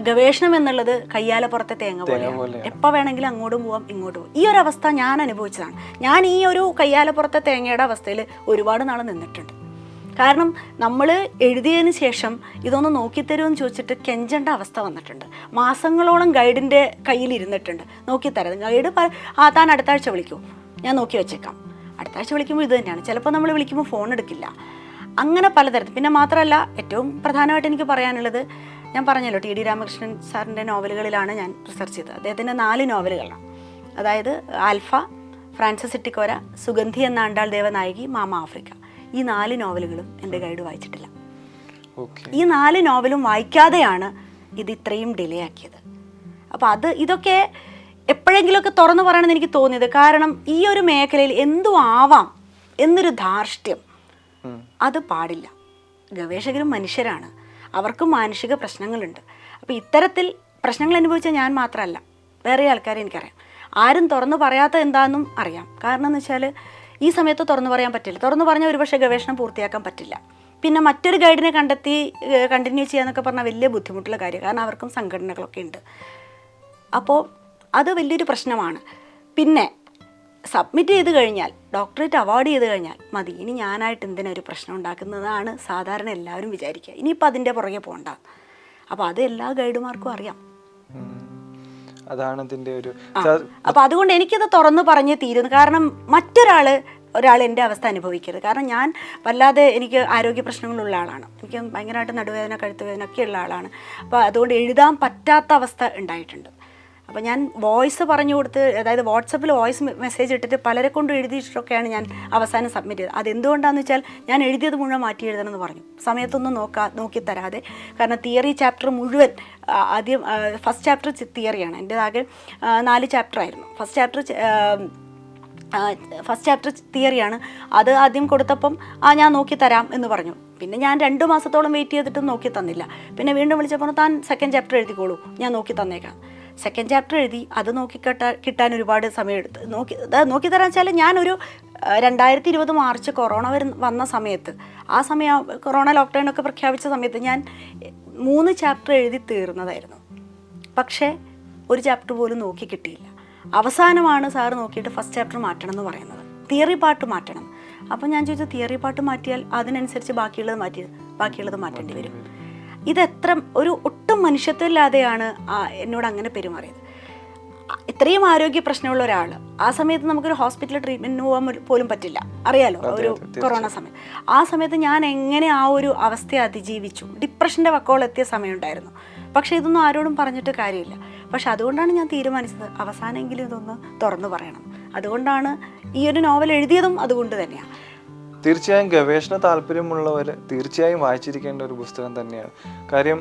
S2: ഗവേഷണം എന്നുള്ളത് കയ്യാലപ്പുറത്തെ തേങ്ങ പോലെയാണ്. എപ്പോൾ വേണമെങ്കിലും അങ്ങോട്ടും പോവാം ഇങ്ങോട്ടും പോവാം. ഈ ഒരു അവസ്ഥ ഞാൻ അനുഭവിച്ചതാണ്. ഞാൻ ഈ ഒരു കയ്യാലപ്പുറത്തെ തേങ്ങയുടെ അവസ്ഥയിൽ ഒരുപാട് നാൾ നിന്നിട്ടുണ്ട്. കാരണം നമ്മൾ എഴുതിയതിന് ശേഷം ഇതൊന്ന് നോക്കിത്തരുമെന്ന് ചോദിച്ചിട്ട് കെഞ്ചേണ്ട അവസ്ഥ വന്നിട്ടുണ്ട്. മാസങ്ങളോളം ഗൈഡിൻ്റെ കയ്യിൽ ഇരുന്നിട്ടുണ്ട്, നോക്കിത്തരാം. ഗൈഡ് താൻ അടുത്ത ആഴ്ച വിളിക്കൂ, ഞാൻ നോക്കി വെച്ചേക്കാം. അടുത്ത ആഴ്ച വിളിക്കുമ്പോൾ ഇത് തന്നെയാണ്. ചിലപ്പോൾ നമ്മൾ വിളിക്കുമ്പോൾ ഫോൺ എടുക്കില്ല. അങ്ങനെ പലതരത്തിൽ. പിന്നെ മാത്രമല്ല, ഏറ്റവും പ്രധാനമായിട്ട് എനിക്ക് പറയാനുള്ളത്, ഞാൻ പറഞ്ഞല്ലോ TD രാമകൃഷ്ണൻ സാറിൻ്റെ നോവലുകളിലാണ് ഞാൻ റിസർച്ച് ചെയ്തത്. അദ്ദേഹത്തിൻ്റെ 4 നോവലുകളാണ്. അതായത് ആൽഫ, ഫ്രാൻസിസ് ഇട്ടിക്കോര, സുഗന്ധി എന്ന ആണ്ടാൾ ദേവനായകി, മാമ ആഫ്രിക്ക. ഈ 4 നോവലുകളും എൻ്റെ ഗൈഡ് വായിച്ചിട്ടില്ല. ഈ 4 നോവലും വായിക്കാതെയാണ് ഇത് ഇത്രയും ഡിലേ ആക്കിയത്. അപ്പോൾ ഇതൊക്കെ എപ്പോഴെങ്കിലുമൊക്കെ തുറന്നു പറയണമെന്ന് എനിക്ക് തോന്നിയത്. കാരണം ഈ ഒരു മേഖലയിൽ എന്തും ആവാം എന്നൊരു ധാർഷ്ട്യം അത് പാടില്ല. ഗവേഷകരും മനുഷ്യരാണ്, അവർക്കും മാനുഷിക പ്രശ്നങ്ങളുണ്ട്. അപ്പോൾ ഇത്തരത്തിൽ പ്രശ്നങ്ങൾ അനുഭവിച്ച ഞാൻ മാത്രമല്ല, വേറെ ആൾക്കാരെ എനിക്കറിയാം. ആരും തുറന്നു പറയാത്ത എന്താണെന്നും അറിയാം. കാരണം എന്ന് വെച്ചാൽ ഈ സമയത്ത് തുറന്നു പറയാൻ പറ്റില്ല. തുറന്നു പറഞ്ഞാൽ ഒരുപക്ഷെ ഗവേഷണം പൂർത്തിയാക്കാൻ പറ്റില്ല. പിന്നെ മറ്റൊരു ഗൈഡിനെ കണ്ടെത്തി കണ്ടിന്യൂ ചെയ്യാന്നൊക്കെ പറഞ്ഞാൽ വലിയ ബുദ്ധിമുട്ടുള്ള കാര്യം. കാരണം അവർക്കും സംഘടനകളൊക്കെ ഉണ്ട്. അപ്പോൾ അത് വലിയൊരു പ്രശ്നമാണ്. പിന്നെ സബ്മിറ്റ് ചെയ്ത് കഴിഞ്ഞാൽ, ഡോക്ടറേറ്റ് അവാർഡ് ചെയ്ത് കഴിഞ്ഞാൽ മതി, ഇനി ഞാനായിട്ട് എന്തിനൊരു പ്രശ്നം ഉണ്ടാക്കുന്നതാണ് സാധാരണ എല്ലാവരും വിചാരിക്കുക. ഇനിയിപ്പോൾ അതിൻ്റെ പുറകെ പോകണ്ട. അപ്പോൾ അത് എല്ലാ ഗൈഡുമാർക്കും അറിയാം.
S1: അതാണ് അതിൻ്റെ ഒരു.
S2: അപ്പോൾ അതുകൊണ്ട് എനിക്കത് തുറന്നു പറഞ്ഞേ തീരുന്നു. കാരണം ഒരാൾ എൻ്റെ അവസ്ഥ അനുഭവിക്കരുത്. കാരണം ഞാൻ വല്ലാതെ, എനിക്ക് ആരോഗ്യ പ്രശ്നങ്ങളുള്ള ആളാണ്. എനിക്ക് ഭയങ്കരമായിട്ട് നടുവേദന, കഴുത്തുവേദന ഒക്കെ ഉള്ള ആളാണ്. അപ്പോൾ അതുകൊണ്ട് എഴുതാൻ പറ്റാത്ത അവസ്ഥ ഉണ്ടായിട്ടുണ്ട്. അപ്പോൾ ഞാൻ വോയിസ് പറഞ്ഞു കൊടുത്ത്, അതായത് വാട്സപ്പിൽ വോയിസ് മെസ്സേജ് ഇട്ടിട്ട് പലരെ കൊണ്ട് എഴുതിയിട്ടൊക്കെയാണ് ഞാൻ അവസാനം സബ്മിറ്റ് ചെയ്തത്. അതെന്തുകൊണ്ടാണെന്ന് വെച്ചാൽ ഞാൻ എഴുതിയത് മുഴുവൻ മാറ്റി എഴുതണമെന്ന് പറഞ്ഞു, സമയത്തൊന്നും നോക്കി തരാതെ. കാരണം തിയറി ചാപ്റ്റർ മുഴുവൻ ആദ്യം ഫസ്റ്റ് ചാപ്റ്റർ തിയറിയാണ്. എൻ്റെ ആകെ 4 ചാപ്റ്റർ ആയിരുന്നു. ഫസ്റ്റ് ചാപ്റ്റർ തിയറിയാണ്. അത് ആദ്യം കൊടുത്തപ്പം ഞാൻ നോക്കി തരാം എന്ന് പറഞ്ഞു. പിന്നെ ഞാൻ 2 മാസത്തോളം വെയിറ്റ് ചെയ്തിട്ടും നോക്കി തന്നില്ല. പിന്നെ വീണ്ടും വിളിച്ചപ്പോൾ താൻ സെക്കൻഡ് ചാപ്റ്റർ എഴുതിക്കോളൂ, ഞാൻ നോക്കി തന്നേക്കാം. സെക്കൻഡ് ചാപ്റ്റർ എഴുതി. അത് കിട്ടാൻ ഒരുപാട് സമയമെടുത്ത് നോക്കി തരാൻ വെച്ചാൽ ഞാനൊരു 2020 മാർച്ച് കൊറോണ വന്ന സമയത്ത്, ആ സമയം കൊറോണ ലോക്ക്ഡൗൺ ഒക്കെ പ്രഖ്യാപിച്ച സമയത്ത് ഞാൻ 3 ചാപ്റ്റർ എഴുതി തീർന്നതായിരുന്നു. പക്ഷേ ഒരു ചാപ്റ്റർ പോലും നോക്കി കിട്ടിയില്ല. അവസാനമാണ് സാറ് നോക്കിയിട്ട് ഫസ്റ്റ് ചാപ്റ്റർ മാറ്റണം എന്ന് പറയുന്നത്, തിയറി പാർട്ട് മാറ്റണം. അപ്പം ഞാൻ ചോദിച്ചു, തിയറി പാർട്ട് മാറ്റിയാൽ അതിനനുസരിച്ച് ബാക്കിയുള്ളത് മാറ്റേണ്ടി വരും. ഇതെത്ര ഒട്ടും മനുഷ്യത്വമില്ലാതെയാണ് എന്നോട് അങ്ങനെ പെരുമാറിയത്. ഇത്രയും ആരോഗ്യ പ്രശ്നമുള്ള ഒരാൾ ആ സമയത്ത് നമുക്കൊരു ഹോസ്പിറ്റൽ ട്രീറ്റ്മെൻറ്റിന് പോകാൻ പോലും പറ്റില്ല, അറിയാലോ, ഒരു കൊറോണ സമയം. ആ സമയത്ത് ഞാൻ എങ്ങനെ ആ ഒരു അവസ്ഥയെ അതിജീവിച്ചു, ഡിപ്രഷൻ്റെ വക്കോളെത്തിയ സമയമുണ്ടായിരുന്നു. പക്ഷേ ഇതൊന്നും ആരോടും പറഞ്ഞിട്ട് കാര്യമില്ല. പക്ഷെ അതുകൊണ്ടാണ് ഞാൻ തീരുമാനിച്ചത് അവസാനമെങ്കിലും ഇതൊന്ന് തുറന്നു പറയണം. അതുകൊണ്ടാണ് ഈ ഒരു നോവൽ എഴുതിയതും അതുകൊണ്ട് തന്നെയാണ്.
S1: തീർച്ചയായും ഗവേഷണ താല്പര്യമുള്ളവർ തീർച്ചയായും വായിച്ചിരിക്കേണ്ട ഒരു പുസ്തകം തന്നെയാണ്. കാര്യം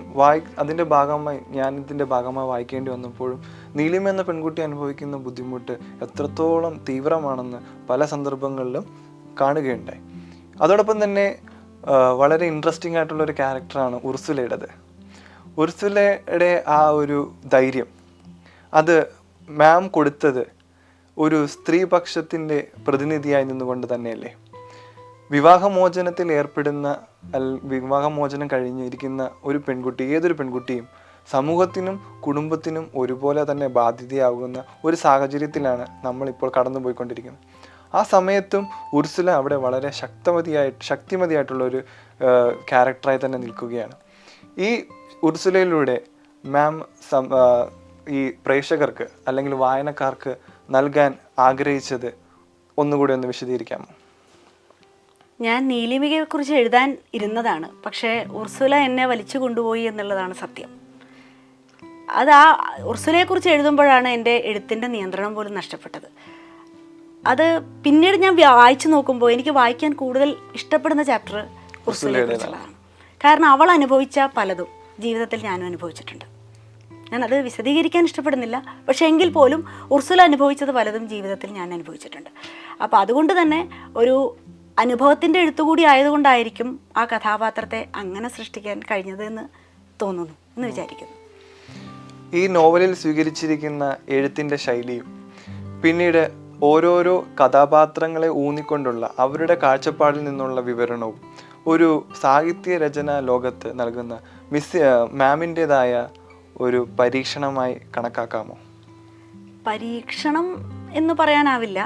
S1: അതിൻ്റെ ഭാഗമായി ഇതിൻ്റെ ഭാഗമായി വായിക്കേണ്ടി വന്നപ്പോഴും നീലിമ എന്ന പെൺകുട്ടി അനുഭവിക്കുന്ന ബുദ്ധിമുട്ട് എത്രത്തോളം തീവ്രമാണെന്ന് പല സന്ദർഭങ്ങളിലും കാണുകയുണ്ടായി. അതോടൊപ്പം തന്നെ വളരെ ഇൻട്രസ്റ്റിംഗ് ആയിട്ടുള്ളൊരു ക്യാരക്ടറാണ് ഉർസുലയുടേത്. ഉർസുലയുടെ ആ ഒരു ധൈര്യം അത് മാം കൊടുത്തത് ഒരു സ്ത്രീപക്ഷത്തിൻ്റെ പ്രതിനിധിയായി നിന്നുകൊണ്ട് തന്നെയല്ലേ. വിവാഹമോചനത്തിൽ ഏർപ്പെടുന്ന വിവാഹമോചനം കഴിഞ്ഞിരിക്കുന്ന ഒരു പെൺകുട്ടി, ഏതൊരു പെൺകുട്ടിയും സമൂഹത്തിനും കുടുംബത്തിനും ഒരുപോലെ തന്നെ ബാധ്യതയാകുന്ന ഒരു സാഹചര്യത്തിലാണ് നമ്മളിപ്പോൾ കടന്നുപോയിക്കൊണ്ടിരിക്കുന്നത്. ആ സമയത്തും ഉർസുല അവിടെ വളരെ ശക്തിമതിയായിട്ടുള്ളൊരു ക്യാരക്ടറായി തന്നെ നിൽക്കുകയാണ്. ഈ ഉർസുലയിലൂടെ മാം ഈ പ്രേക്ഷകർക്ക് അല്ലെങ്കിൽ വായനക്കാർക്ക് നൽകാൻ ആഗ്രഹിച്ചത് ഒന്നുകൂടി ഒന്ന് വിശദീകരിക്കാമോ?
S2: ഞാൻ നീലിമയെക്കുറിച്ച് എഴുതാൻ ഇരുന്നതാണ്, പക്ഷേ ഉർസുല എന്നെ വലിച്ചു കൊണ്ടുപോയി എന്നുള്ളതാണ് സത്യം. അത് ആ ഉർസുലയെക്കുറിച്ച് എഴുതുമ്പോഴാണ് എൻ്റെ എഴുത്തിൻ്റെ നിയന്ത്രണം പോലും നഷ്ടപ്പെട്ടത്. അത് പിന്നീട് ഞാൻ വായിച്ചു നോക്കുമ്പോൾ എനിക്ക് വായിക്കാൻ കൂടുതൽ ഇഷ്ടപ്പെടുന്ന ചാപ്റ്റർ ഉർസുലയെക്കുറിച്ചുള്ളതാണ്. കാരണം അവൾ അനുഭവിച്ച പലതും ജീവിതത്തിൽ ഞാനും അനുഭവിച്ചിട്ടുണ്ട്. ഞാനത് വിശദീകരിക്കാൻ ഇഷ്ടപ്പെടുന്നില്ല, പക്ഷേ എങ്കിൽ പോലും ഉർസുല അനുഭവിച്ചത് പലതും ജീവിതത്തിൽ ഞാൻ അനുഭവിച്ചിട്ടുണ്ട്. അപ്പോൾ അതുകൊണ്ട് തന്നെ ഒരു അനുഭവത്തിൻ്റെ എഴുത്തുകൂടി ആയതുകൊണ്ടായിരിക്കും ആ കഥാപാത്രത്തെ അങ്ങനെ സൃഷ്ടിക്കാൻ കഴിഞ്ഞത് എന്ന് തോന്നുന്നു എന്ന് വിചാരിക്കുന്നു.
S1: ഈ നോവലിൽ സ്വീകരിച്ചിരിക്കുന്ന എഴുത്തിൻ്റെ ശൈലിയും പിന്നീട് ഓരോരോ കഥാപാത്രങ്ങളെ ഊന്നിക്കൊണ്ടുള്ള അവരുടെ കാഴ്ചപ്പാടിൽ നിന്നുള്ള വിവരണവും ഒരു സാഹിത്യ രചന ലോകത്ത് നൽകുന്ന മാമിൻ്റെതായ ഒരു പരീക്ഷണമായി കണക്കാക്കാമോ?
S2: പരീക്ഷണം എന്ന് പറയാനാവില്ല.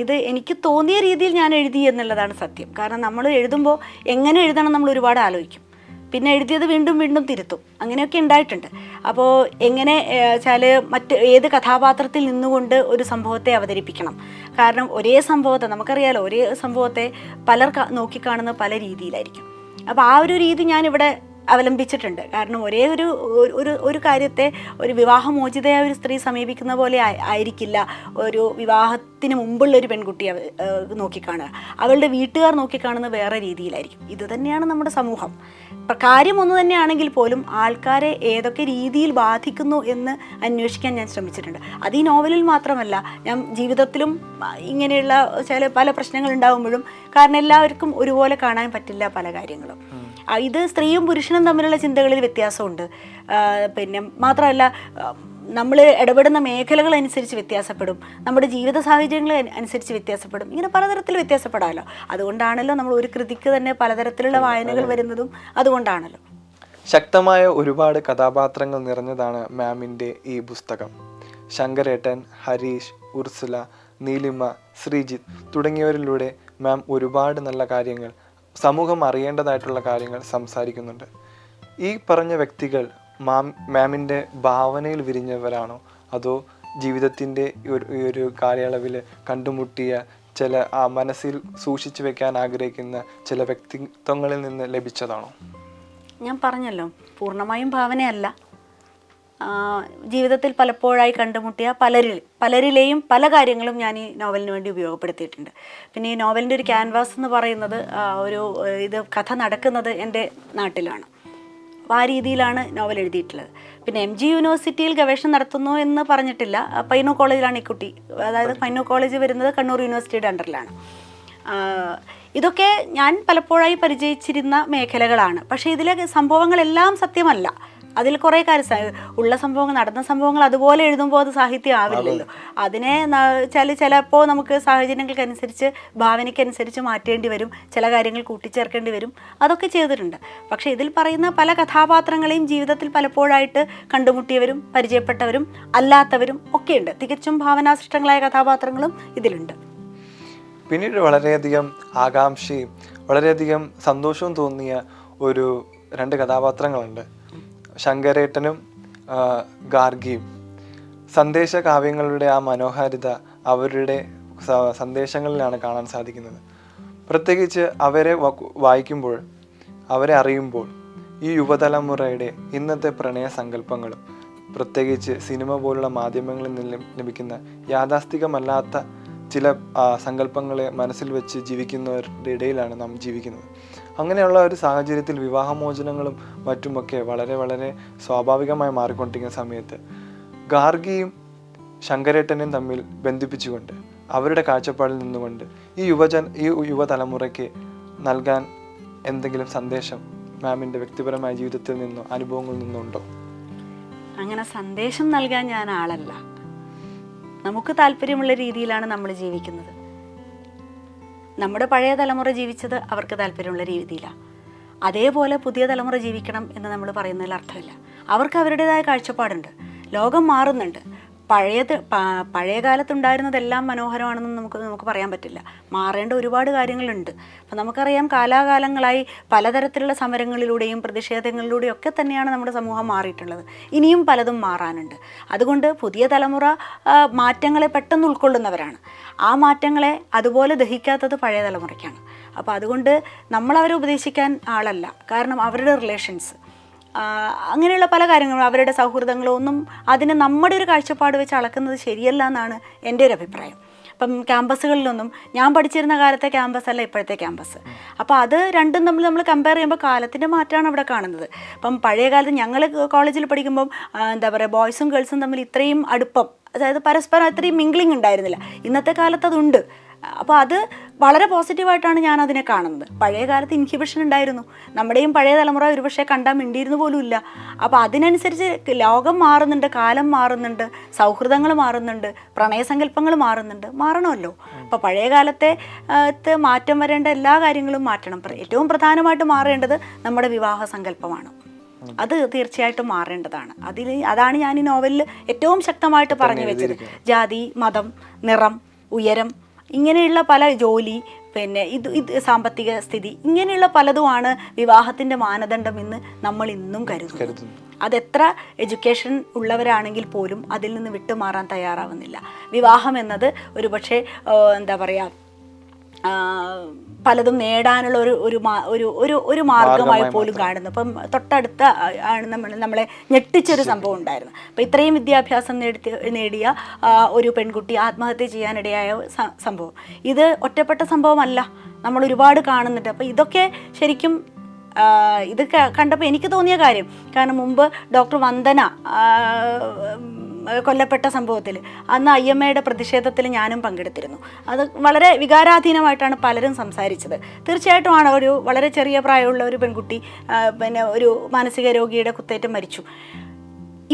S2: ഇത് എനിക്ക് തോന്നിയ രീതിയിൽ ഞാൻ എഴുതി എന്നുള്ളതാണ് സത്യം. കാരണം നമ്മൾ എഴുതുമ്പോൾ എങ്ങനെ എഴുതണം നമ്മൾ ഒരുപാട് ആലോചിക്കും, പിന്നെ എഴുതിയത് വീണ്ടും വീണ്ടും തിരുത്തും, അങ്ങനെയൊക്കെ ഉണ്ടായിട്ടുണ്ട്. അപ്പോൾ എങ്ങനെ വെച്ചാൽ ഏത് കഥാപാത്രത്തിൽ നിന്നുകൊണ്ട് ഒരു സംഭവത്തെ അവതരിപ്പിക്കണം. കാരണം ഒരേ സംഭവത്തെ നമുക്കറിയാലോ, ഒരേ സംഭവത്തെ പലർ നോക്കിക്കാണുന്ന പല രീതിയിലായിരിക്കും. അപ്പോൾ ആ ഒരു രീതി ഞാനിവിടെ അവലംബിച്ചിട്ടുണ്ട്. കാരണം ഒരേ ഒരു കാര്യത്തെ ഒരു വിവാഹമോചിതയായ ഒരു സ്ത്രീ സമീപിക്കുന്ന പോലെ ആയിരിക്കില്ല ഒരു വിവാഹത്തിന് മുമ്പുള്ള ഒരു പെൺകുട്ടിയെ നോക്കിക്കാണുക. അവളുടെ വീട്ടുകാർ നോക്കിക്കാണുന്നത് വേറെ രീതിയിലായിരിക്കും. ഇത് തന്നെയാണ് നമ്മുടെ സമൂഹം. കാര്യം ഒന്ന് തന്നെയാണെങ്കിൽ പോലും ആൾക്കാരെ ഏതൊക്കെ രീതിയിൽ ബാധിക്കുന്നു എന്ന് അന്വേഷിക്കാൻ ഞാൻ ശ്രമിച്ചിട്ടുണ്ട്. അത് ഈ നോവലിൽ മാത്രമല്ല, ഞാൻ ജീവിതത്തിലും ഇങ്ങനെയുള്ള ചില പല പ്രശ്നങ്ങൾ ഉണ്ടാകുമ്പോഴും, കാരണം എല്ലാവർക്കും ഒരുപോലെ കാണാൻ പറ്റില്ല പല കാര്യങ്ങളും. ഇത് സ്ത്രീയും പുരുഷനും തമ്മിലുള്ള ചിന്തകളിൽ വ്യത്യാസമുണ്ട്. പിന്നെ മാത്രമല്ല നമ്മൾ ഇടപെടുന്ന മേഖലകൾ അനുസരിച്ച് വ്യത്യാസപ്പെടും, നമ്മുടെ ജീവിത സാഹചര്യങ്ങൾ അനുസരിച്ച് വ്യത്യാസപ്പെടും. ഇങ്ങനെ പലതരത്തിൽ വ്യത്യാസപ്പെടാമല്ലോ. അതുകൊണ്ടാണല്ലോ നമ്മൾ ഒരു കൃതിക്ക് തന്നെ പലതരത്തിലുള്ള വായനകൾ വരുന്നതും അതുകൊണ്ടാണല്ലോ.
S1: ശക്തമായ ഒരുപാട് കഥാപാത്രങ്ങൾ നിറഞ്ഞതാണ് മാമിൻ്റെ ഈ പുസ്തകം. ശങ്കരേട്ടൻ, ഹരീഷ്, ഉർസുല, നീലിമ, ശ്രീജിത്ത് തുടങ്ങിയവരിലൂടെ മാം ഒരുപാട് നല്ല കാര്യങ്ങൾ, സമൂഹം അറിയേണ്ടതായിട്ടുള്ള കാര്യങ്ങൾ സംസാരിക്കുന്നുണ്ട്. ഈ പറഞ്ഞ വ്യക്തികൾ മാമിൻ്റെ ഭാവനയിൽ വിരിഞ്ഞവരാണോ, അതോ ജീവിതത്തിൻ്റെ ഈ ഒരു കാലയളവിൽ കണ്ടുമുട്ടിയ ചില മനസ്സിൽ സൂക്ഷിച്ചു വെക്കാൻ ആഗ്രഹിക്കുന്ന ചില വ്യക്തിത്വങ്ങളിൽ നിന്ന് ലഭിച്ചതാണോ?
S2: ഞാൻ പറഞ്ഞല്ലോ, പൂർണ്ണമായും ഭാവനയല്ല. ജീവിതത്തിൽ പലപ്പോഴായി കണ്ടുമുട്ടിയ പലരിലെയും പല കാര്യങ്ങളും ഞാൻ ഈ നോവലിന് വേണ്ടി ഉപയോഗപ്പെടുത്തിയിട്ടുണ്ട്. പിന്നെ ഈ നോവലിൻ്റെ ഒരു ക്യാൻവാസ് എന്ന് പറയുന്നത് ഇത് കഥ നടക്കുന്നത് എൻ്റെ നാട്ടിലാണ്. അപ്പോൾ ആ രീതിയിലാണ് നോവൽ എഴുതിയിട്ടുള്ളത്. പിന്നെ MG യൂണിവേഴ്സിറ്റിയിൽ ഗവേഷണം നടത്തുന്നു എന്ന് പറഞ്ഞിട്ടില്ല. പയ്യന്നൂർ കോളേജിലാണ് ഈ കുട്ടി, അതായത് പയ്യന്നൂർ കോളേജ് വരുന്നത് കണ്ണൂർ യൂണിവേഴ്സിറ്റിയുടെ അണ്ടറിലാണ്. ഇതൊക്കെ ഞാൻ പലപ്പോഴായി പരിചയിച്ചിരുന്ന മേഖലകളാണ്. പക്ഷേ ഇതിലെ സംഭവങ്ങളെല്ലാം സത്യമല്ല. അതിൽ കുറേ ഉള്ള സംഭവങ്ങൾ, നടന്ന സംഭവങ്ങൾ അതുപോലെ എഴുതുമ്പോൾ അത് സാഹിത്യം ആവില്ലല്ലോ. അതിനെ ചിലപ്പോൾ നമുക്ക് സാഹചര്യങ്ങൾക്കനുസരിച്ച് ഭാവനയ്ക്കനുസരിച്ച് മാറ്റേണ്ടി വരും, ചില കാര്യങ്ങൾ കൂട്ടിച്ചേർക്കേണ്ടി വരും. അതൊക്കെ ചെയ്തിട്ടുണ്ട്. പക്ഷേ ഇതിൽ പറയുന്ന പല കഥാപാത്രങ്ങളെയും ജീവിതത്തിൽ പലപ്പോഴായിട്ട് കണ്ടുമുട്ടിയവരും പരിചയപ്പെട്ടവരും അല്ലാത്തവരും ഒക്കെയുണ്ട്. തികച്ചും ഭാവനാസൃഷ്ടങ്ങളായ കഥാപാത്രങ്ങളും ഇതിലുണ്ട്.
S1: പിന്നീട് വളരെയധികം ആകാംക്ഷയും വളരെയധികം സന്തോഷവും തോന്നിയ രണ്ട് കഥാപാത്രങ്ങളുണ്ട്, ശങ്കരേട്ടനും ഗാർഗിയും. സന്ദേശ കാവ്യങ്ങളുടെ ആ മനോഹാരിത അവരുടെ സന്ദേശങ്ങളിലാണ് കാണാൻ സാധിക്കുന്നത്. പ്രത്യേകിച്ച് അവരെ വായിക്കുമ്പോൾ, അവരെ അറിയുമ്പോൾ ഈ യുവതലമുറയുടെ ഇന്നത്തെ പ്രണയ സങ്കല്പങ്ങളും പ്രത്യേകിച്ച് സിനിമ പോലുള്ള മാധ്യമങ്ങളിൽ നിന്നും ലഭിക്കുന്ന യാഥാസ്ഥികമല്ലാത്ത ചില സങ്കല്പങ്ങളെ മനസ്സിൽ വെച്ച് ജീവിക്കുന്നവരുടെ ഇടയിലാണ് നാം ജീവിക്കുന്നത്. അങ്ങനെയുള്ള ഒരു സാഹചര്യത്തിൽ വിവാഹമോചനങ്ങളും മറ്റുമൊക്കെ വളരെ വളരെ സ്വാഭാവികമായി മാറിക്കൊണ്ടിരിക്കുന്ന സമയത്ത് ഗാർഗിയും ശങ്കരേട്ടനെയും തമ്മിൽ ബന്ധിപ്പിച്ചുകൊണ്ട് അവരുടെ കാഴ്ചപ്പാടിൽ നിന്നുകൊണ്ട് ഈ യുവതലമുറയ്ക്ക് നൽകാൻ എന്തെങ്കിലും സന്ദേശം മാമിൻ്റെ വ്യക്തിപരമായ ജീവിതത്തിൽ നിന്നോ അനുഭവങ്ങളിൽ നിന്നോ ഉണ്ടോ?
S2: അങ്ങനെ സന്ദേശം നൽകാൻ ഞാൻ ആളല്ല. നമുക്ക് താല്പര്യമുള്ള രീതിയിലാണ് നമ്മൾ ജീവിക്കുന്നത്. നമ്മുടെ പഴയ തലമുറ ജീവിച്ചത് അവർക്ക് താല്പര്യമുള്ള രീതിയിലാണ്. അതേപോലെ പുതിയ തലമുറ ജീവിക്കണം എന്ന് നമ്മൾ പറയുന്നതിൽ അർത്ഥമില്ല. അവർക്ക് അവരുടേതായ കാഴ്ചപ്പാടുണ്ട്. ലോകം മാറുന്നുണ്ട്. പഴയ കാലത്തുണ്ടായിരുന്നതെല്ലാം മനോഹരമാണെന്ന് നമുക്ക് പറയാൻ പറ്റില്ല. മാറേണ്ട ഒരുപാട് കാര്യങ്ങളുണ്ട്. അപ്പം നമുക്കറിയാം, കാലാകാലങ്ങളായി പലതരത്തിലുള്ള സമരങ്ങളിലൂടെയും പ്രതിഷേധങ്ങളിലൂടെയും ഒക്കെ തന്നെയാണ് നമ്മുടെ സമൂഹം മാറിയിട്ടുള്ളത്. ഇനിയും പലതും മാറാനുണ്ട്. അതുകൊണ്ട് പുതിയ തലമുറ മാറ്റങ്ങളെ പെട്ടെന്ന് ഉൾക്കൊള്ളുന്നവരാണ്. ആ മാറ്റങ്ങളെ അതുപോലെ ദഹിക്കാത്തത് പഴയ തലമുറയ്ക്കാണ്. അപ്പോൾ അതുകൊണ്ട് നമ്മളവരെ ഉപദേശിക്കാൻ ആളല്ല. കാരണം അവരുടെ റിലേഷൻസ്, അങ്ങനെയുള്ള പല കാര്യങ്ങളും, അവരുടെ സൗഹൃദങ്ങളോ ഒന്നും അതിന് നമ്മുടെ ഒരു കാഴ്ചപ്പാട് വെച്ച് അളക്കുന്നത് ശരിയല്ല എന്നാണ് എൻ്റെ ഒരു അഭിപ്രായം. ഇപ്പം ക്യാമ്പസുകളിലൊന്നും ഞാൻ പഠിച്ചിരുന്ന കാലത്തെ ക്യാമ്പസ് അല്ല ഇപ്പോഴത്തെ ക്യാമ്പസ്. അപ്പോൾ അത് രണ്ടും നമ്മൾ കമ്പയർ ചെയ്യുമ്പോൾ കാലത്തിൻ്റെ മാറ്റമാണ് അവിടെ കാണുന്നത്. അപ്പം പഴയ കാലത്ത് ഞങ്ങൾ കോളേജിൽ പഠിക്കുമ്പം എന്താ പറയുക, ബോയ്സും ഗേൾസും തമ്മിൽ ഇത്രയും അടുപ്പം, അതായത് പരസ്പരം ഇത്രയും മിംഗ്ലിംഗ് ഉണ്ടായിരുന്നില്ല. ഇന്നത്തെ കാലത്ത് അതുണ്ട്. അപ്പോൾ അത് വളരെ പോസിറ്റീവായിട്ടാണ് ഞാൻ അതിനെ കാണുന്നത്. പഴയ കാലത്ത് ഇൻഹിബിഷൻ ഉണ്ടായിരുന്നു. നമ്മുടെയും പഴയ തലമുറ ഒരുപക്ഷെ കണ്ടാൽ മിണ്ടിയിരുന്നു പോലും ഇല്ല. അപ്പോൾ അതിനനുസരിച്ച് ലോകം മാറുന്നുണ്ട്, കാലം മാറുന്നുണ്ട്, സൗഹൃദങ്ങൾ മാറുന്നുണ്ട്, പ്രണയസങ്കല്പങ്ങൾ മാറുന്നുണ്ട്. മാറണമല്ലോ. അപ്പോൾ പഴയ കാലത്തെ മാറ്റം വരേണ്ട എല്ലാ കാര്യങ്ങളും മാറ്റണം. ഏറ്റവും പ്രധാനമായിട്ട് മാറേണ്ടത് നമ്മുടെ വിവാഹ സങ്കല്പമാണ്. അത് തീർച്ചയായിട്ടും മാറേണ്ടതാണ്. അതാണ് ഞാൻ ഈ നോവലിൽ ഏറ്റവും ശക്തമായിട്ട് പറഞ്ഞു വെച്ചത്. ജാതി, മതം, നിറം, ഉയരം, ഇങ്ങനെയുള്ള പല ജോലി, പിന്നെ ഇത് സാമ്പത്തിക സ്ഥിതി, ഇങ്ങനെയുള്ള പലതുമാണ് വിവാഹത്തിൻ്റെ മാനദണ്ഡം എന്ന് നമ്മൾ ഇന്നും കരുതുന്നു. അതെത്ര എഡ്യൂക്കേഷൻ ഉള്ളവരാണെങ്കിൽ പോലും അതിൽ നിന്ന് വിട്ടുമാറാൻ തയ്യാറാവുന്നില്ല. വിവാഹം എന്നത് ഒരുപക്ഷെ എന്താ പറയുക, പലതും നേടാനുള്ള ഒരു മാർഗമായി പോലും കാണുന്നു. അപ്പം തൊട്ടടുത്ത ആണ് നമ്മളെ ഞെട്ടിച്ചൊരു സംഭവം ഉണ്ടായിരുന്നു. അപ്പം ഇത്രയും വിദ്യാഭ്യാസം നേടിയ ഒരു പെൺകുട്ടി ആത്മഹത്യ ചെയ്യാനിടയായ സംഭവം, ഇത് ഒറ്റപ്പെട്ട സംഭവമല്ല, നമ്മൾ ഒരുപാട് കാണുന്നുണ്ട്. അപ്പം ഇതൊക്കെ ശരിക്കും ഇത് കണ്ടപ്പോൾ എനിക്ക് തോന്നിയ കാര്യം, കാരണം മുമ്പ് ഡോക്ടർ വന്ദന കൊല്ലപ്പെട്ട സംഭവത്തിൽ അന്ന് IMAയുടെ പ്രതിഷേധത്തിൽ ഞാനും പങ്കെടുത്തിരുന്നു. അത് വളരെ വികാരാധീനമായിട്ടാണ് പലരും സംസാരിച്ചത്. തീർച്ചയായിട്ടും ആണ്, ഒരു വളരെ ചെറിയ പ്രായമുള്ള ഒരു പെൺകുട്ടി പിന്നെ ഒരു മാനസിക രോഗിയുടെ കുത്തേറ്റ് മരിച്ചു.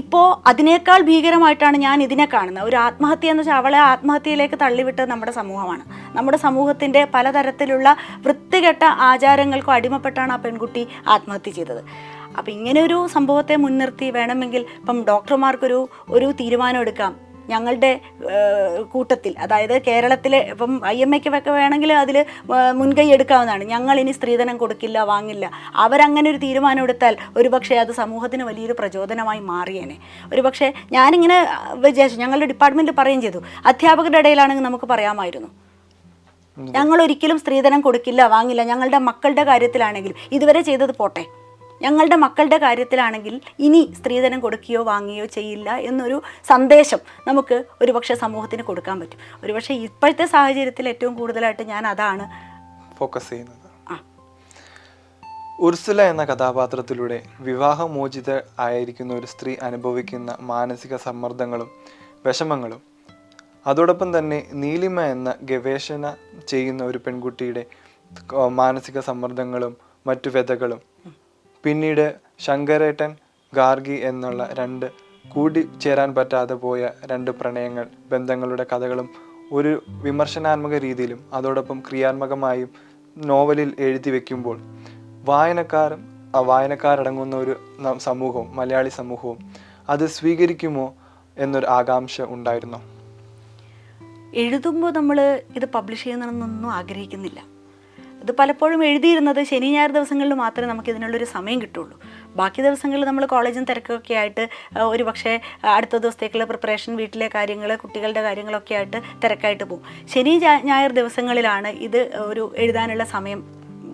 S2: ഇപ്പോൾ അതിനേക്കാൾ ഭീകരമായിട്ടാണ് ഞാൻ ഇതിനെ കാണുന്നത്. ഒരു ആത്മഹത്യ എന്ന് വെച്ചാൽ അവളെ ആത്മഹത്യയിലേക്ക് തള്ളിവിട്ടത് നമ്മുടെ സമൂഹമാണ്. നമ്മുടെ സമൂഹത്തിൻ്റെ പലതരത്തിലുള്ള വൃത്തികെട്ട ആചാരങ്ങൾക്കും അടിമപ്പെട്ടാണ് ആ പെൺകുട്ടി ആത്മഹത്യ ചെയ്തത്. അപ്പം ഇങ്ങനെയൊരു സംഭവത്തെ മുൻനിർത്തി വേണമെങ്കിൽ ഇപ്പം ഡോക്ടർമാർക്കൊരു തീരുമാനം എടുക്കാം. ഞങ്ങളുടെ കൂട്ടത്തിൽ, അതായത് കേരളത്തിലെ ഇപ്പം IMAയ്ക്കൊക്കെ വേണമെങ്കിൽ അതിൽ മുൻകൈ എടുക്കാവുന്നതാണ്. ഞങ്ങളിനി സ്ത്രീധനം കൊടുക്കില്ല, വാങ്ങില്ല. അവരങ്ങനെ ഒരു തീരുമാനം എടുത്താൽ ഒരുപക്ഷെ അത് സമൂഹത്തിന് വലിയൊരു പ്രചോദനമായി മാറിയേനെ. ഒരുപക്ഷെ ഞാനിങ്ങനെ വിചാരിച്ചു, ഞങ്ങളുടെ ഡിപ്പാർട്ട്മെൻറ്റിൽ പറയുകയും ചെയ്തു, അധ്യാപകരുടെ ഇടയിലാണെങ്കിൽ നമുക്ക് പറയാമായിരുന്നു, ഞങ്ങൾ ഒരിക്കലും സ്ത്രീധനം കൊടുക്കില്ല, വാങ്ങില്ല. ഞങ്ങളുടെ മക്കളുടെ കാര്യത്തിലാണെങ്കിലും ഇതുവരെ ചെയ്തത് പോട്ടെ, ഞങ്ങളുടെ മക്കളുടെ കാര്യത്തിലാണെങ്കിൽ ഇനി സ്ത്രീധനം കൊടുക്കുകയോ വാങ്ങുകയോ ചെയ്യില്ല എന്നൊരു സന്ദേശം നമുക്ക് ഒരുപക്ഷെ സമൂഹത്തിന് കൊടുക്കാൻ പറ്റും. ഒരുപക്ഷെ ഇപ്പോഴത്തെ സാഹചര്യത്തിൽ ഏറ്റവും കൂടുതലായിട്ട് ഞാൻ അതാണ്
S1: ഫോക്കസ് ചെയ്യുന്നത്. ഉർസുല എന്ന കഥാപാത്രത്തിലൂടെ വിവാഹമോചിത ആയിരിക്കുന്ന ഒരു സ്ത്രീ അനുഭവിക്കുന്ന മാനസിക സമ്മർദ്ദങ്ങളും വിഷമങ്ങളും, അതോടൊപ്പം തന്നെ നീലിമ എന്ന ഗവേഷണ ചെയ്യുന്ന ഒരു പെൺകുട്ടിയുടെ മാനസിക സമ്മർദ്ദങ്ങളും മറ്റു വ്യതകളും, പിന്നീട് ശങ്കരേട്ടൻ ഗാർഗി എന്നുള്ള രണ്ട് കൂടിച്ചേരാൻ പറ്റാതെ പോയ രണ്ട് പ്രണയങ്ങൾ, ബന്ധങ്ങളുടെ കഥകളും ഒരു വിമർശനാത്മക രീതിയിലും അതോടൊപ്പം ക്രിയാത്മകമായും നോവലിൽ എഴുതി വെക്കുമ്പോൾ വായനക്കാരടങ്ങുന്ന ഒരു സമൂഹവും മലയാളി സമൂഹവും അത് സ്വീകരിക്കുമോ എന്നൊരു ആകാംക്ഷ ഉണ്ടായിരുന്നു.
S2: എഴുതുമ്പോൾ നമ്മൾ ഇത് പബ്ലിഷ് ചെയ്യണമെന്നൊന്നും ആഗ്രഹിക്കുന്നില്ല. ഇത് പലപ്പോഴും എഴുതിയിരുന്നത് ശനി ഞായർ ദിവസങ്ങളിൽ മാത്രമേ നമുക്ക് ഇതിനുള്ളൊരു സമയം കിട്ടുള്ളൂ. ബാക്കി ദിവസങ്ങളിൽ നമ്മൾ കോളേജും തിരക്കൊക്കെ ആയിട്ട് ഒരു പക്ഷേ അടുത്ത ദിവസത്തേക്കുള്ള പ്രിപ്പറേഷൻ, വീട്ടിലെ കാര്യങ്ങൾ, കുട്ടികളുടെ കാര്യങ്ങളൊക്കെ ആയിട്ട് തിരക്കായിട്ട് പോകും. ശനി ഞായർ ദിവസങ്ങളിലാണ് ഇത് ഒരു എഴുതാനുള്ള സമയം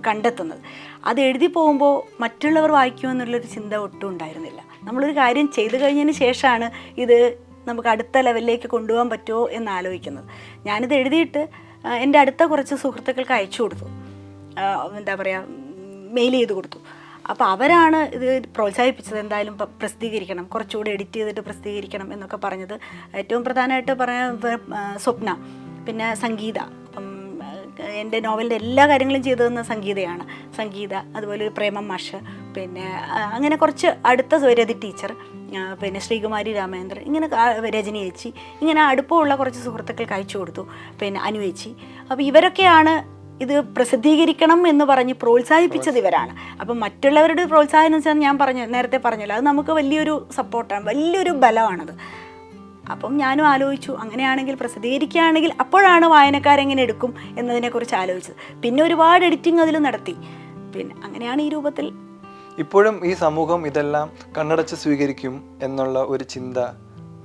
S2: കണ്ടെത്തുന്നത്. അത് എഴുതി പോകുമ്പോൾ മറ്റുള്ളവർ വായിക്കുമെന്നുള്ളൊരു ചിന്ത ഒട്ടും ഉണ്ടായിരുന്നില്ല. നമ്മളൊരു കാര്യം ചെയ്തു കഴിഞ്ഞതിന് ശേഷമാണ് ഇത് നമുക്ക് അടുത്ത ലെവലിലേക്ക് കൊണ്ടുപോകാൻ പറ്റുമോ എന്ന് ആലോചിക്കുന്നത്. ഞാനിത് എഴുതിയിട്ട് എൻ്റെ അടുത്ത കുറച്ച് സുഹൃത്തുക്കൾക്ക് അയച്ചു കൊടുത്തു, എന്താ പറയുക, മെയിൽ ചെയ്ത് കൊടുത്തു. അപ്പോൾ അവരാണ് ഇത് പ്രോത്സാഹിപ്പിച്ചത്. എന്തായാലും പ്രസിദ്ധീകരിക്കണം, കുറച്ചുകൂടി എഡിറ്റ് ചെയ്തിട്ട് പ്രസിദ്ധീകരിക്കണം എന്നൊക്കെ പറഞ്ഞത്. ഏറ്റവും പ്രധാനമായിട്ട് സ്വപ്ന, പിന്നെ സംഗീത. എൻ്റെ നോവലിൻ്റെ എല്ലാ കാര്യങ്ങളും ചെയ്തു തന്ന സംഗീത, അതുപോലെ ഒരു പ്രേമം മാഷ്, പിന്നെ അങ്ങനെ കുറച്ച് അടുത്ത രതി ടീച്ചർ, പിന്നെ ശ്രീകുമാരി രാമേന്ദ്രൻ, ഇങ്ങനെ രജനി ചേച്ചി, ഇങ്ങനെ അടുപ്പമുള്ള കുറച്ച് സുഹൃത്തുക്കൾക്ക് അയച്ചു കൊടുത്തു. പിന്നെ അനു ചേച്ചി. അപ്പോൾ ഇവരൊക്കെയാണ് ഇത് പ്രസിദ്ധീകരിക്കണം എന്ന് പറഞ്ഞ് പ്രോത്സാഹിപ്പിച്ചത് ഇവരാണ്. അപ്പം മറ്റുള്ളവരുടെ പ്രോത്സാഹനം വെച്ചാൽ ഞാൻ നേരത്തെ പറഞ്ഞല്ലോ, അത് നമുക്ക് വലിയൊരു സപ്പോർട്ടാണ്, വലിയൊരു ബലമാണത്. അപ്പം ഞാനും ആലോചിച്ചു, അങ്ങനെയാണെങ്കിൽ പ്രസിദ്ധീകരിക്കുകയാണെങ്കിൽ അപ്പോഴാണ് വായനക്കാരെങ്ങനെ എടുക്കും എന്നതിനെക്കുറിച്ച് ആലോചിച്ചത്. പിന്നെ ഒരുപാട് എഡിറ്റിംഗ് അതിൽ നടത്തി. പിന്നെ അങ്ങനെയാണ് ഈ രൂപത്തിൽ.
S1: ഇപ്പോഴും ഈ സമൂഹം ഇതെല്ലാം കണ്ണടച്ച് സ്വീകരിക്കും എന്നുള്ള ഒരു ചിന്ത